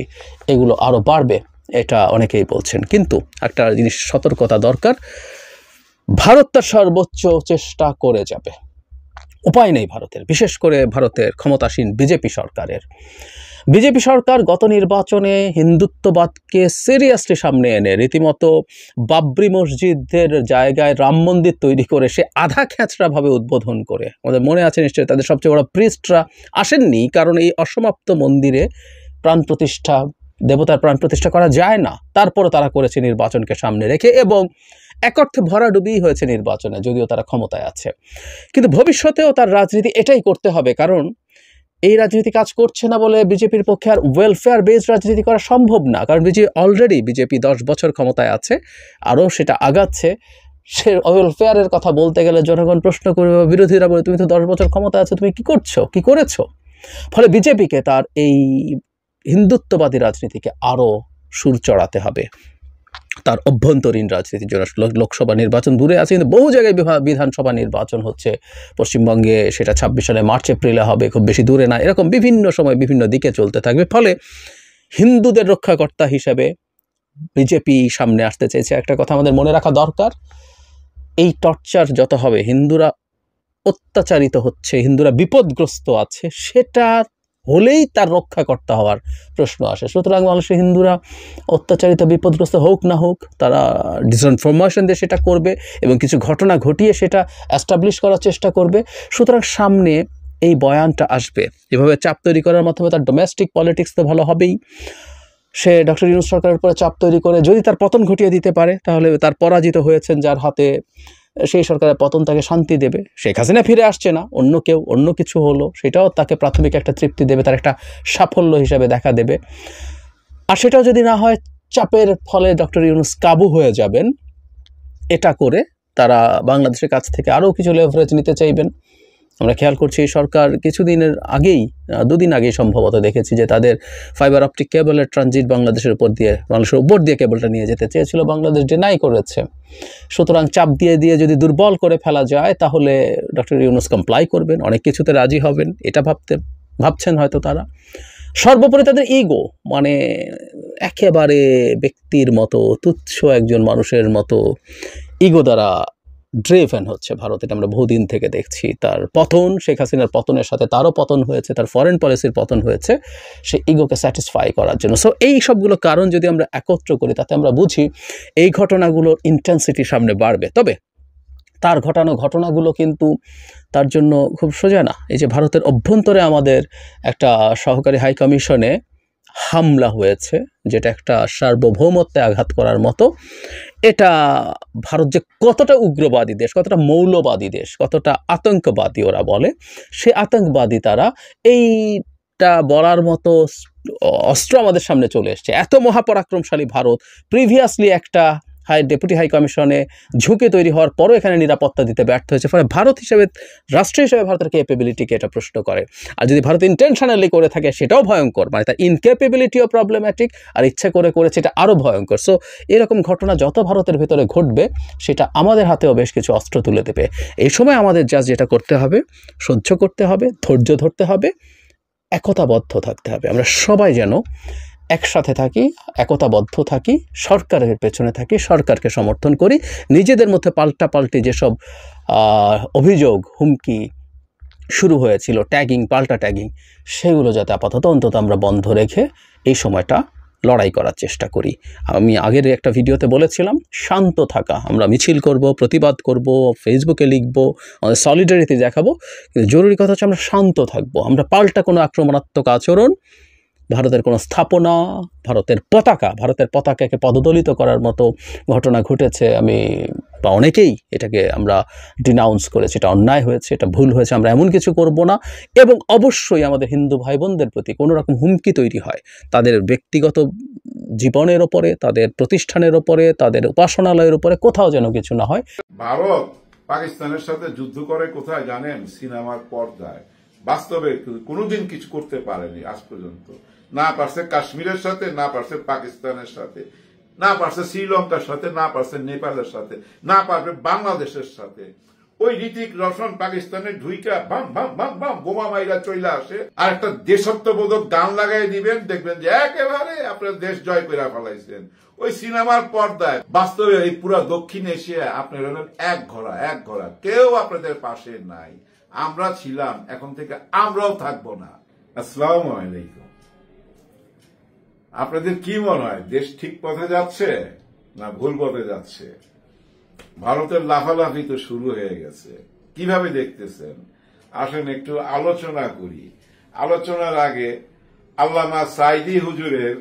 এগুলো আরও বাড়বে, এটা অনেকেই বলছেন। কিন্তু একটা জিনিস সতর্কতা দরকার, ভারত তার সর্বোচ্চ চেষ্টা করে যাবে, উপায় নেই ভারতের, বিশেষ করে ভারতের ক্ষমতাসীন বিজেপি সরকারের। বিজেপি সরকার গত নির্বাচনে হিন্দুত্ববাদকে সিরিয়াসলি সামনে এনে রীতিমতো বাবরি মসজিদের জায়গায় রাম মন্দির তৈরি করে সে আধা খ্যাচড়াভাবে উদ্বোধন করে, আমাদের মনে আছে নিশ্চয়ই, তাদের সবচেয়ে বড় প্রিস্টরা আসেননি, কারণ এই অসমাপ্ত মন্দিরে প্রাণ প্রতিষ্ঠা, দেবতার প্রাণ প্রতিষ্ঠা করা যায় না। তারপরে তারা করেছে নির্বাচনকে সামনে রেখে, এবং এক অর্থে ভরাডুবি হয়েছে নির্বাচনে, যদিও তারা ক্ষমতায় আছে। কিন্তু ভবিষ্যতেও তার রাজনীতি এটাই করতে হবে, কারণ এই রাজনীতি কাজ করছে না বলে বিজেপির পক্ষে আর ওয়েলফেয়ার বেসড রাজনীতি করা সম্ভব না। কারণ বিজেপি 10 বছর ক্ষমতায় আছে, আরও সেটা আগাচ্ছে। সে ওয়েলফেয়ারের কথা বলতে গেলে জনগণ প্রশ্ন করবে, বিরোধীরা বলে তুমি তো 10 বছর ক্ষমতা আছে, তুমি কি করছো, কি করেছো? ফলে বিজেপিকে তার এই হিন্দুত্ববাদী রাজনীতিকে আরও সুর চড়াতে হবে। তার অভ্যন্তরীণ রাজনীতির জন্য লোকসভা নির্বাচন দূরে আছে, কিন্তু বহু জায়গায় বিধানসভা নির্বাচন হচ্ছে। পশ্চিমবঙ্গে সেটা 26 সালে মার্চ এপ্রিলে হবে, খুব বেশি দূরে না। এরকম বিভিন্ন সময় বিভিন্ন দিকে চলতে থাকবে। ফলে হিন্দুদের রক্ষাকর্তা হিসেবে বিজেপি সামনে আসতে চেয়েছে। একটা কথা আমাদের মনে রাখা দরকার, এই টর্চার যত হবে, হিন্দুরা অত্যাচারিত হচ্ছে, হিন্দুরা বিপদগ্রস্ত আছে, সেটা হলেই তার রক্ষাকর্তা হওয়ার প্রশ্ন আসে। সুতরাং মানুষের হিন্দুরা অত্যাচারিত বিপদগ্রস্ত হোক না হোক, তারা ডিসইনফরমেশন দিয়ে সেটা করবে এবং কিছু ঘটনা ঘটিয়ে সেটা অ্যাস্টাবলিশ করার চেষ্টা করবে। সুতরাং সামনে এই বয়ানটা আসবে, এভাবে চাপ তৈরি করার মাধ্যমে তার ডোমেস্টিক পলিটিক্স তো ভালো হবেই। সে ডক্টর ইউনূস সরকারের উপরে চাপ তৈরি করে যদি তার পতন ঘটিয়ে দিতে পারে, তাহলে তার পরাজিত হয়েছেন যার হাতে, সেই সরকারের পতন তাকে শান্তি দেবে। শেখ হাসিনা ফিরে আসছে না, অন্য কেউ, অন্য কিছু হলো, সেটাও তাকে প্রাথমিক একটা তৃপ্তি দেবে, তার একটা সাফল্য হিসাবে দেখা দেবে। আর সেটাও যদি না হয়, চাপের ফলে ডক্টর ইউনূস কাবু হয়ে যাবেন। এটা করে তারা বাংলাদেশের কাছ থেকে আরও কিছু লেভারেজ নিতে চাইবেন। আমরা খেয়াল করছি এই সরকার কিছুদিনের আগেই, 2 দিন আগেই সম্ভবত দেখেছি যে তাদের ফাইবার অপটিক কেবলের ট্রানজিট বাংলাদেশের উপর দিয়ে কেবলটা নিয়ে যেতে চেয়েছিল, বাংলাদেশ ডিনাই করেছে। সুতরাং চাপ দিয়ে যদি দুর্বল করে ফেলা যায়, তাহলে ডক্টর ইউনূস কমপ্লাই করবেন, অনেক কিছুতে রাজি হবেন, এটা ভাবছেন হয়তো তারা। সর্বোপরি তাদের ইগো, মানে একেবারে ব্যক্তির মতো, তুচ্ছ একজন মানুষের মতো ইগো দ্বারা ড্রিভেন হচ্ছে ভারত। এটা আমরা বহুদিন থেকে দেখছি। তার পতন, শেখ হাসিনার পতনের সাথে তারও পতন হয়েছে, তার ফরেন পলিসির পতন হয়েছে সে ইগোকে স্যাটিসফাই করার জন্য। সো এই সবগুলো কারণ যদি আমরা একত্র করি, তাতে আমরা বুঝি এই ঘটনাগুলোর ইন্টেন্সিটি সামনে বাড়বে। তবে তার ঘটানো ঘটনাগুলো কিন্তু তার জন্য খুব সোজা না। এই যে ভারতের অভ্যন্তরে আমাদের একটা সহকারী হাই কমিশনে হামলা হয়েছে, যেটা একটা সার্বভৌমত্বে আঘাত করার মতো। এটা ভারত যে কতটা উগ্রবাদী দেশ, কতটা মৌলবাদী দেশ, কতটা আতঙ্কবাদী ওরা বলে, সে আতঙ্কবাদী তারা, এইটা বলার মতো অস্ত্র আমাদের সামনে চলে এসছে। এত মহাপরাক্রমশালী ভারত প্রিভিয়াসলি একটা ডেপুটি হাই কমিশনে ঝুঁকে তৈরি হওয়ার পরও এখানে নিরাপত্তা দিতে ব্যর্থ হয়েছে। ফলে ভারত হিসেবে, রাষ্ট্র হিসেবে ভারতের ক্যাপেবিলিটিকে এটা প্রশ্ন করে। আর যদি ভারত ইন্টেনশনালি করে থাকে, সেটাও ভয়ঙ্কর, মানে তার ইনক্যাপেবিলিটিও প্রবলেম্যাটিক, আর ইচ্ছে করে করেছে এটা আরও ভয়ঙ্কর। সো এরকম ঘটনা যত ভারতের ভেতরে ঘটবে, সেটা আমাদের হাতেও বেশ কিছু অস্ত্র তুলে দেবে। এই সময় আমাদের যেটা করতে হবে, সহ্য করতে হবে, ধৈর্য ধরতে হবে, একতাবদ্ধ থাকতে হবে। আমরা সবাই যেন একসাথে থাকি, একতাবদ্ধ থাকি, সরকারের পেছনে থাকি, সরকারকে সমর্থন করি। নিজেদের মধ্যে পাল্টাপাল্টি যেসব অভিযোগ, হুমকি শুরু হয়েছিল, পাল্টা ট্যাগিং, সেগুলো যাতে আপাতত অন্তত আমরা বন্ধ রেখে এই সময়টা লড়াই করার চেষ্টা করি। আমি আগের একটা ভিডিওতে বলেছিলাম, শান্ত থাকা। আমরা মিছিল করব, প্রতিবাদ করব, ফেসবুকে লিখব, আমাদের সলিডারিটি দেখাবো, কিন্তু জরুরি কথা হচ্ছে আমরা শান্ত থাকবো। আমরা পাল্টা কোনো আক্রমণাত্মক আচরণ, ভারতের কোনো স্থাপনা, ভারতের পতাকাকে পদদলিত করার মতো ঘটনা ঘটেছে, বা অনেকেই এটাকে আমরা ডিনাউন্স করেছি। এটা অন্যায় হয়েছে, এটা ভুল হয়েছে, আমরা এমন কিছু করব না। এবং অবশ্যই আমাদের হিন্দু ভাই বোনদের প্রতি কোনো রকম হুমকি তৈরি হয়, তাদের ব্যক্তিগত জীবনের ওপরে, তাদের প্রতিষ্ঠানের ওপরে, তাদের উপাসনালয়ের ওপরে কোথাও যেন কিছু না হয়। ভারত পাকিস্তানের সাথে যুদ্ধ করে কোথায় জানেন? সিনেমার পর্দায়। বাস্তবে কোনোদিন কিছু করতে পারেনি আজ পর্যন্ত। না পারছে কাশ্মীরের সাথে, না পারছে পাকিস্তানের সাথে, না পারছে শ্রীলঙ্কার সাথে, না পারছে নেপালের সাথে, না পারবে বাংলাদেশের সাথে। ওই ঋতিক রোশন পাকিস্তানে ঢুইকা বাম বাম বাম বাম বোমা মাইরা চইলা আসে, আর একটা দেশত্ববোধক গান লাগাই দিবেন, দেখবেন যে একেবারে আপনার দেশ জয় করে ফেলাইছেন। ওই সিনেমার পর্দায় বাস্তবে এই পুরো দক্ষিণ এশিয়া আপনার হলেন এক ঘোড়া, কেউ আপনাদের পাশে নাই। আমরা ছিলাম, এখন থেকে আমরাও থাকবো না। আসসালামু আলাইকুম। আপনাদের কি মনে হয়, দেশ ঠিক পথে যাচ্ছে না ভুল পথে যাচ্ছে? ভারতের লাফালাফি তো শুরু হয়ে গেছে, কিভাবে দেখতেছেন? আসেন একটু আলোচনা করি। আলোচনার আগে আল্লামা সাইদি হুজুরের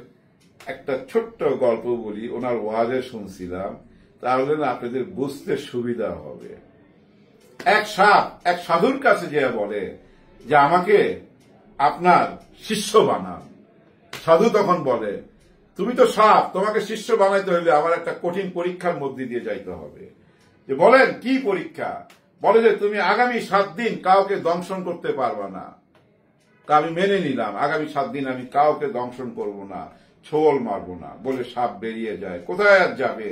একটা ছোট্ট গল্প বলি, ওনার ওয়াজে শুনছিলাম, তাহলে না আপনাদের বুঝতে সুবিধা হবে। এক সাপ এক সাধুর কাছে যে বলে যে আমাকে আপনার শিষ্য বানান। সাধু তখন বলে, তুমি তো সাপ, তোমাকে শিষ্য বানাইতে হইলে আমার একটা কঠিন পরীক্ষার মধ্যে দিয়ে যাইতে হবে। যে বলেন কি পরীক্ষা? বলে যে তুমি আগামী 7 দিন কাউকে দংশন করতে পারবা না। আমি মেনে নিলাম, আগামী 7 দিন আমি কাউকে দংশন করব না, ছোবল মারবো না। বলে সাপ বেরিয়ে যায়। কোথায় আর যাবে?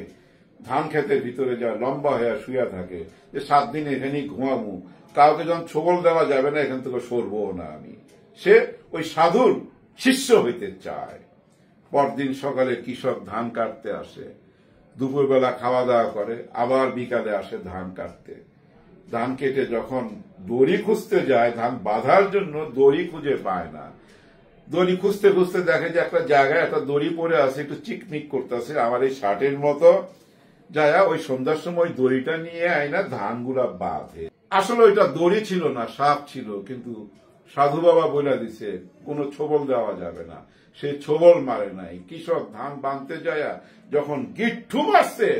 ধান ক্ষেতের ভিতরে যায়, লম্বা হয়ে শুয়ে থাকে যে 7 দিন এখানেই ঘুমাবো, কাউকে যখন ছোবল দেওয়া যাবে না এখান থেকে সরবো না আমি। সে ওই সাধুর শিষ্য হইতে চায়। পরদিন সকালে কৃষক ধান কাটতে আসে, দুপুরবেলা খাওয়া দাওয়া করে, আবার বিকালে আসে ধান কাটতে। ধান কেটে যখন দড়ি খুঁজতে যায়, ধান বাঁধার জন্য দড়ি খুঁজে পায় না। দড়ি খুঁজতে খুঁজতে দেখে যে একটা জায়গায় একটা দড়ি পড়ে আছে, একটু চিকমিক করতেছে, আমার এই শার্টের মতো। যায় ওই সন্ধ্যার সময় দড়িটা নিয়ে আইনা ধানগুলা বাঁধে। আসলে ওইটা দড়ি ছিল না, সাপ ছিল। কিন্তু সাধু বাবা বলে দিছে কোনো ছোবল দেওয়া যাবে না, সে ছোবল মারে নাই। কৃষক ধান বাঁধতে যায়, যখন গিট্টু মারছে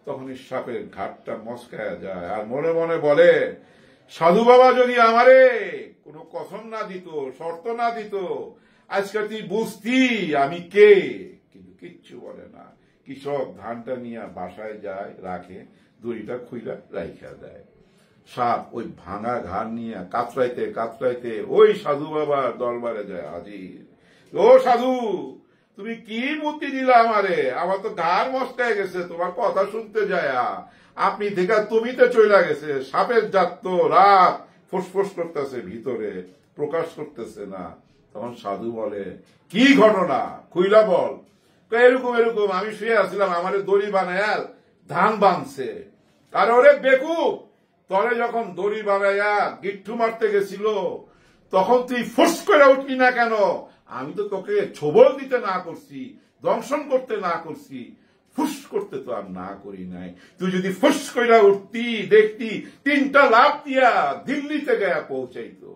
তখন এই সাপের ঘাটটা মস্কায়া যায়, আর মনে মনে বলে, সাধু বাবা যদি আমারে কোনো কসম না দিত, শর্ত না দিত, আজকে তুই বুঝতি আমি কে। কিন্তু কিচ্ছু বলে না। কৃষক ধানটা নিয়ে বাসায় যায়, রাখে, দড়িটা খুইলা রাইখা দেয়। সাপ ওই ভাঙা ঘাড় নিয়ে কাতরাইতে কাতরাইতে ওই সাধু বাবার দরবারে যায় হাজির। ও সাধু, তুমি কি বুদ্ধি দিলা আমারে? আমার তো ঘাড় মস্কায় গেছে তোমার কথা শুনতে যায়। আপনি থেকে তুমিতে চইলা গেছে। সাপের জাত তো রাত ফুসফুস করতেছে, ভিতরে প্রকাশ করতেছে না। তখন সাধু বলে, কি ঘটনা খুইলা বল। এরকম এরকম আমি শুয়ে আসছিলাম, আমারে দড়ি বানায় ধান বাঁধছে। আর ওরে বেকুব, তরে যখন দড়ি বানাইয়া গিট্টু মারতে গেছিল তখন তুই ফুস করে উঠলি না কেন? আমি তো তোকে ছোবল দিতে না করছি, দংশন করতে না করছি, ফুস করতে তো আর না করি নাই। তুই যদি ফুস করে উঠতি, দেখতি 3টা লাফ দিয়া দিল্লিতে গিয়া পৌঁছাইতো।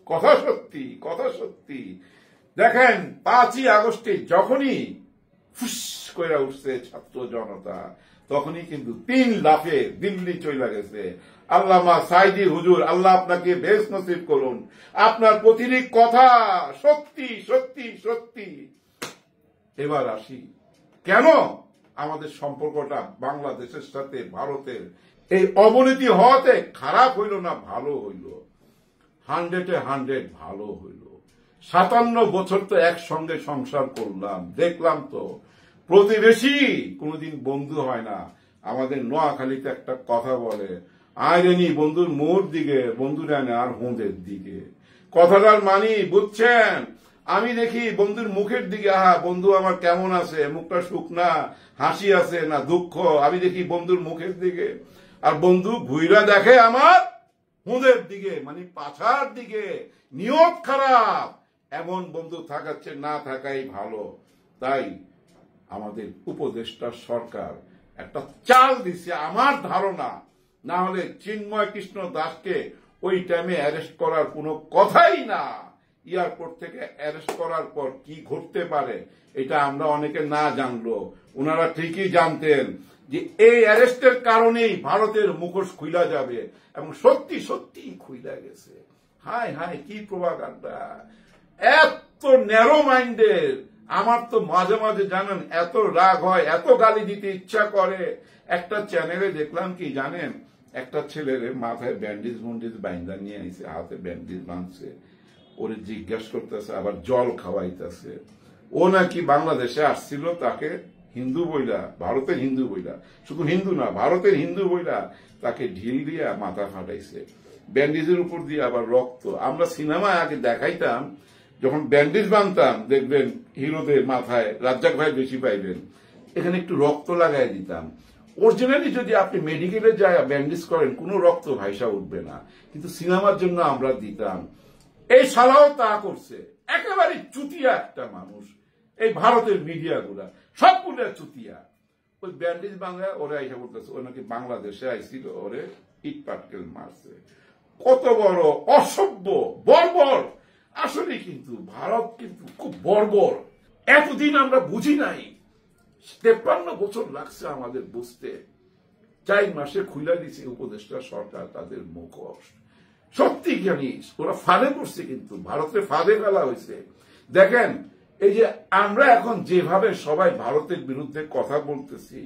কথা সত্যি, কথা সত্যি। দেখেন 5ই আগস্টে যখনই ফুস করে উঠছে ছাত্র জনতা, তখনই কিন্তু 3 লাফে দিল্লি চলে গেছে। আল্লামা সাইদি হুজুর, আল্লাহ আপনাকে বেশ নসিব করুন। আপনার প্রতিটি কথা সত্যি সত্যি সত্যি। এবার আসি, কেন আমাদের সম্পর্কটা বাংলাদেশের সাথে ভারতের এই অবনতি হওয়াতে খারাপ হইল না ভালো হইল? 100-এ 100 ভালো হইল। 57 বছর তো একসঙ্গে সংসার করলাম, দেখলাম তো প্রতিবেশী কোনোদিন বন্ধু হয় না। আমাদের নোয়াখালীতে একটা কথা বলে, আয়রেনি বন্ধুর মোর দিকে, বন্ধু রানে আর হোঁদের দিকে। কথাটার মানি বুঝছেন? আমি দেখি বন্ধুর মুখের দিকে, আহা বন্ধু আমার কেমন আছে, মুখটা শুকনা, হাসি আছে না দুঃখ, আমি দেখি বন্ধুর মুখের দিকে। আর বন্ধু ঘুইরা দেখে আমার হোঁদের দিকে, মানে পাছার দিকে। নিয়ত খারাপ। এমন বন্ধু থাকাচ্ছে না থাকাই ভালো। তাই আমাদের উপদেষ্টা সরকার একটা চাল দিছে আমার ধারণা, না হলে চিন্ময় কৃষ্ণ দাসকে ওই টাইমে অ্যারেস্ট করার কোনো কথাই না। এয়ারপোর্ট থেকে অ্যারেস্ট করার পর কি ঘটতে পারে এটা আমরা অনেকে না জানলো, ওনারা ঠিকই জানতেন যে এই অ্যারেস্টের কারণেই ভারতের মুখোশ খুইলা যাবে, এবং সত্যি সত্যি খুইলা গেছে। হায় হায় কি প্রভাকাণ্ডা, এত ন্যারো মাইন্ডের। আমার তো মাঝে মাঝে জানেন এত রাগ হয়, এত গালি দিতে ইচ্ছা করে। একটা চ্যানেলে দেখলাম কি জানেন, একটা ছেলের মাথায় ব্যান্ডেজ মন্ডেজ বাইন্দা নিয়ে আইছে, হাতে ব্যান্ডেজ বাঁধছে, ওরে জিজ্ঞাসা করতেছে, আবার জল খাওয়াইতেছে। ও নাকি বাংলাদেশে আসছিল, তাকে হিন্দু বইলা, ভারতের হিন্দু বইলা, শুধু হিন্দু না ভারতের হিন্দু বইলা তাকে ঢিল দিয়া মাথা ফাটাইছে, ব্যান্ডেজের উপর দিয়ে আবার রক্ত। আমরা সিনেমায় আগে দেখাইতাম, যখন ব্যান্ডেজ বানতাম দেখবেন হিরোদের মাথায় রাজ্জাক ভাই বেশি পাইবেন, এখানে একটু রক্ত লাগাই দিতাম। অরিজিনালি যদি আপনি মেডিকেলে যায় ব্যান্ডেজ করেন কোনো রক্ত ভাইসা উঠবে না, কিন্তু সিনেমার জন্য আমরা দিতাম। এই শালাও তা করছে, একেবারে চুতিয়া একটা মানুষ। এই ভারতের মিডিয়া গুলা সবগুলো চুতিয়া। ওই ব্যান্ডেজ বাংলায় ওরা এসে বলতেছে ও নাকি বাংলাদেশে আইছিল, ওরে ইট পাটকেল মারছে। কত বড় অসভ্য, বর্বর। আসলে কিন্তু ভারত কিন্তু খুব বর্বর। এতদিন আমরা বুঝি নাই, 53 বছর লাগছে আমাদের বুঝতে। 4 মাসে খুলে দিছে উপদেষ্টা সরকার তাদের মুখোশ। সত্যি জানি ওরা ফাঁদে পড়ছে, কিন্তু ভারতের ফাঁদে ফেলা হয়েছে। দেখেন এই যে আমরা এখন যেভাবে সবাই ভারতের বিরুদ্ধে কথা বলতেছি,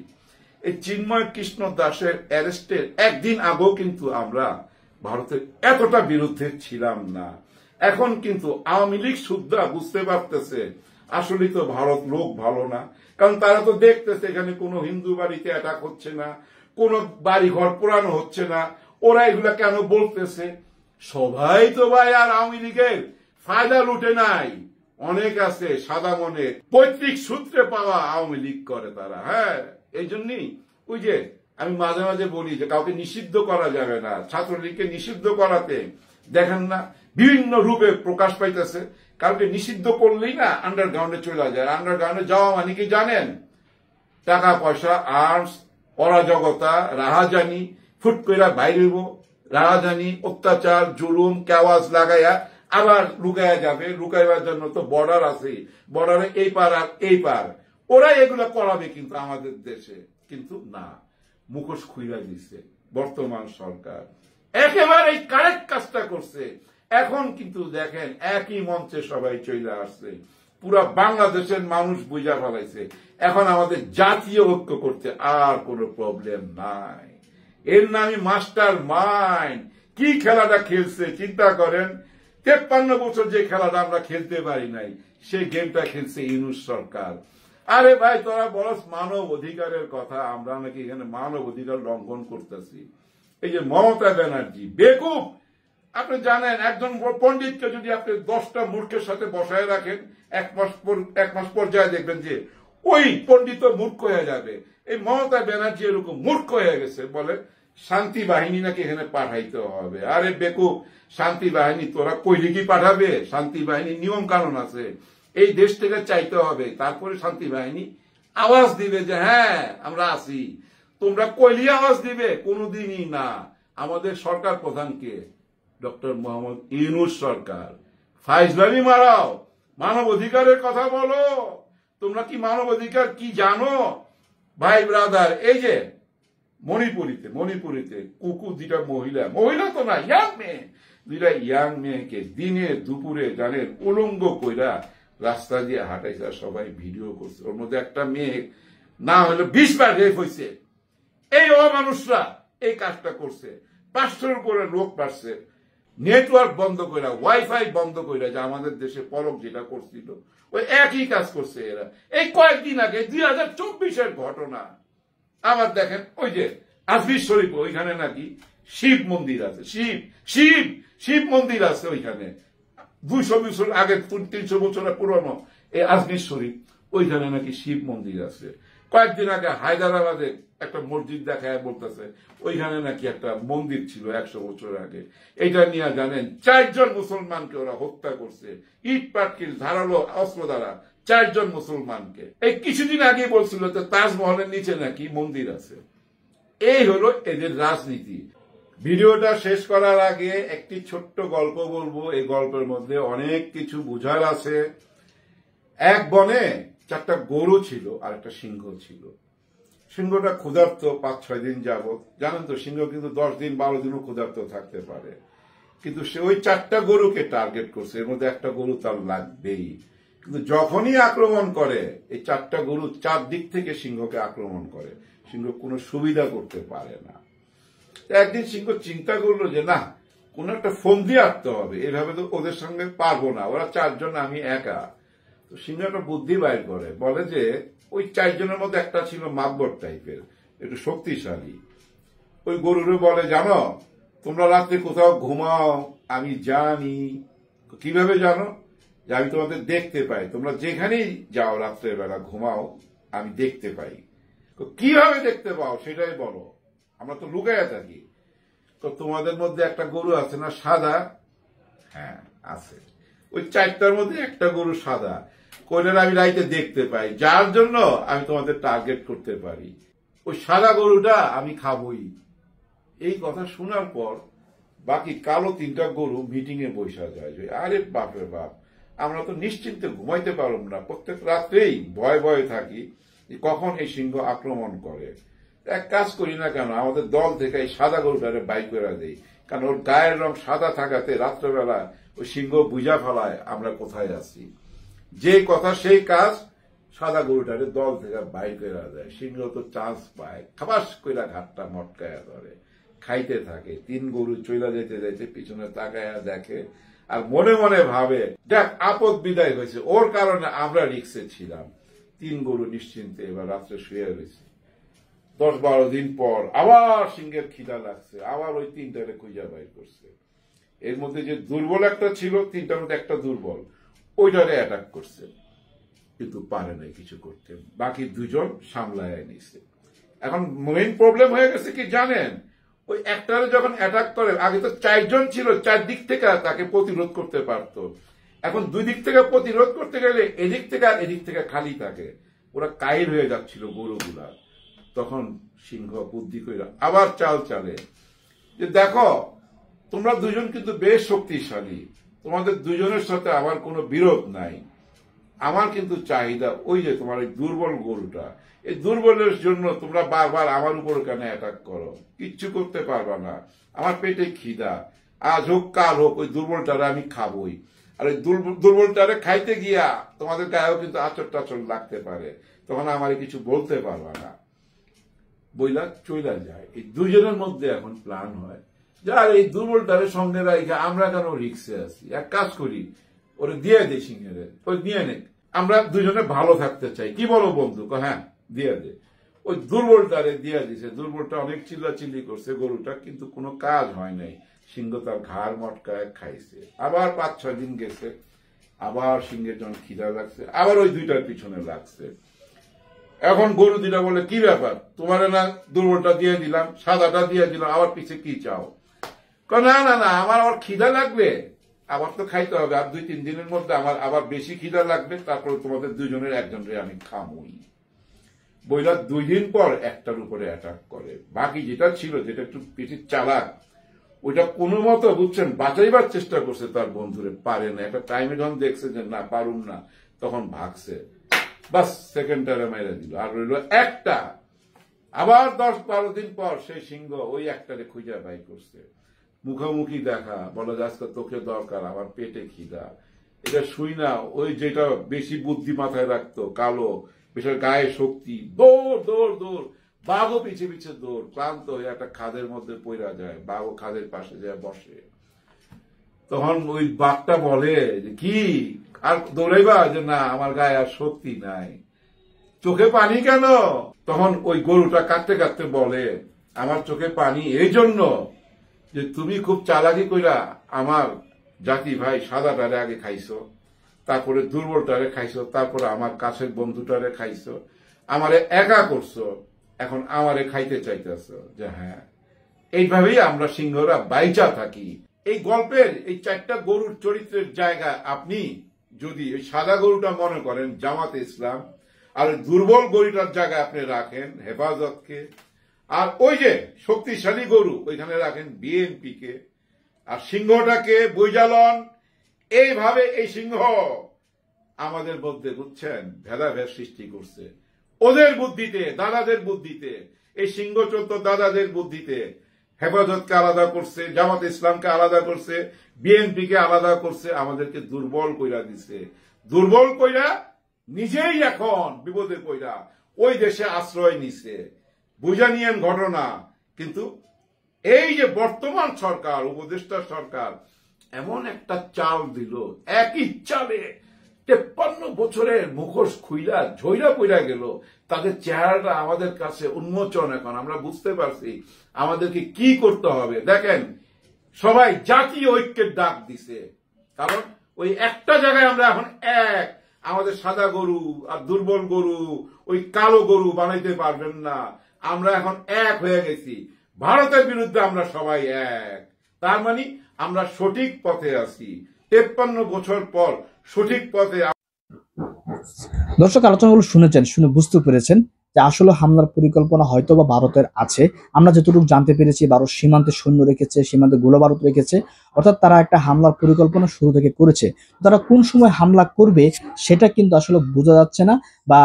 এই চিন্ময় কৃষ্ণ দাসের অ্যারেস্টের একদিন আগেও কিন্তু আমরা ভারতের এতটা বিরুদ্ধে ছিলাম না। এখন কিন্তু আওয়ামী লীগ সুদ্ধা বুঝতে পারতেছে আসলে তো ভারত লোক ভালো না, কারণ তারা তো দেখতেছে এখানে কোনো হিন্দু বাড়িতে অ্যাটাক হচ্ছে না, কোনো বাড়ি ঘর পোড়ানো হচ্ছে না। ওরা এগুলা কেন বলতেছে? সবাই তো ভাই আর আওয়ামী লীগের ফায়দা লুটে নাই, অনেক আছে সাদা মনে পৈতৃক সূত্রে পাওয়া আওয়ামী লীগ করে তারা। হ্যাঁ, এই জন্যই ওই যে আমি মাঝে মাঝে বলি যে কাউকে নিষিদ্ধ করা যাবে না, ছাত্রলীগকে নিষিদ্ধ করাতে দেখেন না বিভিন্ন রূপে প্রকাশ পাইতেছে। কাউকে নিষিদ্ধ করলেই না আন্ডারগ্রাউন্ডে চলে যায়। আন্ডারগ্রাউন্ডে যাওয়া মানে কি জানেন? টাকা পয়সা, আর্মস, অরাজকতা, রাহাজানি, ফুট কইরা বাইরেব, রাহাজানি, অত্যাচার, জুলুম, কেওয়াজ লাগাইয়া আবার লুকাইয়া যাবে। লুকাইবার জন্য তো বর্ডার আছে, বর্ডারে এই পার আর এই পার, ওরা এগুলা করাবে কিন্তু আমাদের দেশে। কিন্তু না, মুখোশ খুইলা দিছে বর্তমান সরকার, একেবারে কারেক্ট কাজটা করছে। এখন কিন্তু দেখেন একই মঞ্চে সবাই চলে আসছে, পুরা বাংলাদেশের মানুষ বুঝা ফেলাইছে এখন আমাদের জাতীয় ঐক্য করতে আর কোনো প্রবলেম নাই। এর নামই মাস্টার মাইন্ড। কি খেলাটা খেলছে চিন্তা করেন। 53 বছর যে খেলাটা আমরা খেলতে পারি নাই, সেই গেমটা খেলছে ইউনূস সরকার। আরে ভাই তোরা বলস মানব অধিকারের কথা, আমরা নাকি এখানে মানব অধিকার লঙ্ঘন করতেছি। এই যে মমতা ব্যানার্জি বেকুব। আপনি জানেন একজন পণ্ডিতকে যদি আপনি 10টা মূর্খের সাথে বসায় রাখেন, এক মাস পর্যায়ে দেখবেন যে ওই পণ্ডিত মূর্খ হয়ে যাবে। এই মমতা ব্যানার্জি এরকম মূর্খ হয়ে গেছে, বলে শান্তি বাহিনী নাকি এখানে পাঠাইতে হবে। আরে বেকুব, শান্তি বাহিনী তোরা কইলে কি পাঠাবে? শান্তি বাহিনীর নিয়ম কানুন আছে, এই দেশ থেকে চাইতে হবে, তারপরে শান্তি বাহিনী আওয়াজ দিবে যে হ্যাঁ আমরা আছি। তোমরা কইলি আওয়াজ দিবে? কোনোদিনই না। আমাদের সরকার প্রধানকে ডক্টর মোহাম্মদ ইউনূস সরকার। ফাইজলামি মারাও, মানব অধিকারের কথা বলো। তোমরা কি মানব অধিকার কি জানো? ভাই ব্রাদার, এই যে মণিপুরিতে কুকু দুইটা মহিলা তো না, ইয়াং মেয়ে, দুইটা ইয়াং মেয়েকে দিনে দুপুরে জানেন উলঙ্গ কইরা রাস্তা দিয়ে হাঁটাইছে, সবাই ভিডিও করছে। ওর মধ্যে একটা মেয়ে না হলে 20 বার রেপ হয়েছে। এই অমানুষরা এই কাজটা করছে। 500-এর উপরে লোক পাচ্ছে, নেটওয়ার্ক বন্ধ কইরা, ওয়াইফাই বন্ধ কইরা, যে আমাদের দেশে পলক যেটা করছিল ওই একই কাজ করছে এরা। এই কয়েকদিন আগে 2024-এর ঘটনা। আবার দেখেন ওই যে আজমির শরীফ, ওইখানে নাকি শিব মন্দির আছে, শিব মন্দির আছে ওইখানে। 200 বছর আগে, 300 বছর পুরনো এই আজমির শরীফ, ওইখানে নাকি শিব মন্দির আছে। কয়েকদিন আগে হায়দ্রাবাদে একটা মসজিদ দেখায় বলতেছে ওইখানে নাকি একটা মন্দির ছিল 100 বছর আগে। এটা নিয়ে জানেন 4 জন মুসলমানকে ওরা হত্যা করছে, ইট পাটকিল ধারালো অস্ত্র দ্বারা 4 জন মুসলমানকে। এই কিছুদিন আগে বলছিল যে তাজমহলের নিচে নাকি মন্দির আছে। এই হলো এদের রাজনীতি। ভিডিওটা শেষ করার আগে একটি ছোট্ট গল্প বলবো। এই গল্পের মধ্যে অনেক কিছু বোঝার আছে। এক বনে 4টা গরু ছিল আর একটা সিংহ ছিল। সিংহটা ক্ষুধার্ত 5-6 দিন যাবত। জানেন তো সিংহ কিন্তু 10 দিন 12 দিনও ক্ষুধার্ত থাকতে পারে, কিন্তু সে ওই 4টা গরুকে টার্গেট করছে, এর মধ্যে একটা গরু তার লাগবেই। কিন্তু যখনই আক্রমণ করে এই 4টা গরু 4 দিক থেকে সিংহকে আক্রমণ করে, সিংহ কোনো সুবিধা করতে পারে না। একদিন সিংহ চিন্তা করলো যে না, কোন একটা ফন্দি আঁকতে হবে, এভাবে তো ওদের সঙ্গে পারবো না, ওরা 4 জন আমি একা। তো সিংহ একটা বুদ্ধি বাইর করে, বলে যে ওই 4 জনের মধ্যে একটা ছিল মাতবর টাইপের, একটু শক্তিশালী। ওই গরুরে বলে, জানো তোমরা রাত্রে কোথাও ঘুমাও আমি জানি। কিভাবে জানো? যে আমি তোমাদের দেখতে পাই, তোমরা যেখানেই যাও রাত্রের বেলা ঘুমাও আমি দেখতে পাই। কিভাবে দেখতে পাও সেটাই বলো, আমরা তো লুকাইয়া থাকি। তো তোমাদের মধ্যে একটা গরু আছে না সাদা? হ্যাঁ আছে। ওই 4টার মধ্যে একটা গরু সাদা, কোনটা আমি রাইতে দেখতে পাই, যার জন্য আমি তোমাদের টার্গেট করতে পারি। ওই সাদা গরুটা আমি খাবই। এই কথা শোনার পর বাকি কালো 3টা গরু মিটিং এ বসা যায় যে আরে বাপরে বাপ, আমরা তো নিশ্চিন্তে ঘুমাইতে পারলাম না, প্রত্যেক রাত্রেই ভয়ে ভয়ে থাকি যে কখন এই সিংহ আক্রমণ করে। এক কাজ করি না কেন, আমাদের দল থেকে এই সাদা গরুটারে বাইক করে দেই, কারণ ওর গায়ের রং সাদা থাকাতে রাত্রেবেলা ওই সিংহ বুঝা ফেলায় আমরা কোথায় আছি। যে কথা সেই কাজ, সাদা গরুটারে দল থেকে বাইক করে দেয়। সিংহ তো চান্স পায়, খাবাস কইরা ঘাটটা মটকায়া ধরে, খাইতে থাকে। 3 গরু চইলা যেতে যেতে পিছনে তাকায়া দেখে আর মনে মনে ভাবে দেখ আপদ বিদায় হয়েছে, ওর কারণে আমরা রিক্সে ছিলাম। 3 গরু নিশ্চিন্তে এবার রাত্রে শুয়ে রয়েছে। 10-12 দিন পর আবার সিংহের খিদা লাগছে, আবার ওই 3টারে খুঁজা বাইর করছে। এর মধ্যে যে দুর্বল একটা ছিল, 3টার মধ্যে একটা দুর্বল, ওইটারে অ্যাটাক করছে, কিন্তু পারে নাই কিছু করতে। বাকি 2 জন সামলায় নিছে। এখন মেইন প্রবলেম হয়ে গেছে কি জানেন? ওই একটারে যখন অ্যাটাক করে, আগে তো 4 জন ছিল, 4 দিক থেকে তাকে প্রতিরোধ করতে পারতো। এখন 2 দিক থেকে প্রতিরোধ করতে গেলে এদিক থেকে আর এদিক থেকে খালি থাকে, ওরা কাইর হয়ে যাচ্ছিল গরুগুলা। তখন সিংহ বুদ্ধি কইরা আবার চাল চালে যে দেখো তোমরা 2 জন কিন্তু বেশ শক্তিশালী, তোমাদের 2 জনের সাথে আমার কোনো বিরোধ নাই। আমার কিন্তু চাহিদা ওই যে তোমার এই দুর্বল গরুটা, এই দুর্বলের জন্য তোমরা বারবার আমার উপর কেন অ্যাটাক করো? কিচ্ছু করতে পারবা না, আমার পেটে খিদা, আজ হোক কাল হোক ওই দুর্বলটারে আমি খাবই। আর ওই দুর্বলটারে খাইতে গিয়া তোমাদের গায়েও কিন্তু আচর টাচর লাগতে পারে, তখন আমার কিছু বলতে পারবা না। বইলা চইলা যায়। এই 2 জনের মধ্যে এখন প্ল্যান হয় যে আর এই দুর্বলটারে সঙ্গে রাখে আমরা কেন রিক্সে আছি, এক কাজ করি ওরে দিয়ে দেই সিংহের, ওই দিয়ে নে, আমরা 2 জনে ভালো থাকতে চাই, কি বলো বন্ধু? হ্যাঁ দিয়ে দে। ওই দুর্বলটারে দিয়ে দিছে। দুর্বলটা অনেক চিল্লাচিল্লি করছে গরুটা, কিন্তু কোনো কাজ হয় নাই। সিংহ তার ঘাড় মটকায় খাইছে। আবার 5-6 দিন গেছে, আবার সিংহের যখন খিদা লাগছে আবার ওই 2টার পিছনে লাগছে। এখন গরু 2টা বলে কি ব্যাপার, তোমার না দুর্বলটা দিয়ে দিলাম, সাদাটা দিয়ে দিলাম, আবার পিছে কি চাও? না না না, আমার আবার খিদা লাগবে, আবার তো খাইতে হবে, আর 2-3 দিনের মধ্যে আমার আবার বেশি খিদা লাগবে, তারপরে তোমাদের 2 জনের একজনের আমি খামুই। বইলা 2 দিন পর একটার উপরে অ্যাটাক করে। বাকি যেটা ছিল, যেটা একটু পেটের চালাক, ওইটা কোনো মতো বুঝছেন বাঁচাইবার চেষ্টা করছে তার বন্ধুরে, পারে না। একটা টাইমে যখন দেখছে যে না পারুম না, তখন ভাগছে, বাস সেকেন্ডটারে মেরে দিল। আর রইল একটা। আবার 10-12 দিন পর সেই সিংহ ওই একটারে খুঁজে বাই করছে। মুখোমুখি দেখা, বলে আজকে তোকে দরকার, আমার পেটে খিদা। এটা শুই না ওই যেটা বেশি বুদ্ধি মাথায় রাখতো, কালো, বেশি গায়ে শক্তি, দৌড় দৌড় দৌড়, বাঘও পিছে পিছে দৌড়, ক্লান্ত হয়ে একটা খাদের মধ্যে পড়া যায়, বাঘও খাদের পাশে যায় বসে। তখন ওই বাঘটা বলে যে কি আর দৌড়াইবা? যে না, আমার গায়ে আর শক্তি নাই। চোখে পানি কেন? তখন ওই গরুটা কাঁদতে কাঁদতে বলে আমার চোখে পানি এই জন্য যে তুমি খুব চালাকি কইরা আমার জাতি ভাই সাদাটারে আগে খাইছো, তারপরে দুর্বলটারে খাইছো, তারপরে আমার কাছের বন্ধুটারে খাইছো, আমারে একা করছো, এখন আমারে খাইতে চাইতেছো। যে হ্যাঁ, এইভাবেই আমরা সিংহরা বাইচা থাকি। এই গল্পের এই 4টা গরুর চরিত্রের জায়গা আপনি যদি ওই সাদা গরুটা মনে করেন জামাতে ইসলাম, আর দুর্বল গরুটার জায়গায় আপনি রাখেন হেফাজতকে, আর ওই যে শক্তিশালী গরু ওইখানে রাখেন বিএনপি কে, আর সিংহটাকে বৈজালন। এইভাবে এই সিংহ আমাদের মধ্যে বুঝছেন ভেদাভেদ সৃষ্টি করছে। ওদের বুদ্ধিতে, দাদাদের বুদ্ধিতে, এই সিংহ চোদ্দ দাদাদের বুদ্ধিতে হেফাজতকে আলাদা করছে, জামাত ইসলামকে আলাদা করছে, বিএনপি কে আলাদা করছে, আমাদেরকে দুর্বল কইরা দিছে। দুর্বল কইরা নিজেই এখন বিপদে কইরা ওই দেশে আশ্রয় নিছে। বুঝা নিয়েন ঘটনা। কিন্তু এই যে বর্তমান সরকার, উপদেষ্টা সরকার এমন একটা চাল দিল, একই চালে 53 বছরের মুখোশ খুইলা ঝইরা পইরা গেল, তাদের চেহারাটা আমাদের কাছে উন্মোচন। এখন আমরা বুঝতে পারছি আমাদেরকে কি করতে হবে। দেখেন, সবাই জাতীয় ঐক্যের ডাক দিছে, কারণ ওই একটা জায়গায় আমরা এখন এক। আমাদের সাদা গরু আর দুর্বল গরু, ওই কালো গরু বানাইতে পারবেন না। আমরা এখন এক হয়ে গেছি, ভারতের বিরুদ্ধে আমরা সবাই এক। তার মানে আমরা সঠিক পথে আছি। 53 বছর পর সঠিক পথে। দর্শক, আলোচনাগুলো শুনেছেন, শুনে বুঝতে পেরেছেন যে আসলে হামলার পরিকল্পনা হয়তো বা ভারতের আছে। আমরা যতটুকু জানতে পেরেছি, ভারত সীমান্তে সৈন্য রেখেছে, সীমান্তে গোলাবারুদ রেখেছে, অর্থাৎ তারা একটা হামলার পরিকল্পনা শুরু থেকে করেছে। তারা কোন সময় হামলা করবে সেটা কিন্তু আসলে বোঝা যাচ্ছে না, বা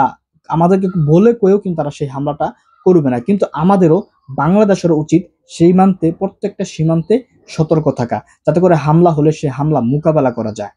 আমাদেরকে বলে কয়েও কিন্তু তারা সেই হামলাটা করবে না। কিন্তু আমাদেরও, বাংলাদেশেরও উচিত সীমান্তে, প্রত্যেকটা সীমান্তে সতর্ক থাকা, যাতে করে হামলা হলে সে হামলা মোকাবেলা করা যায়।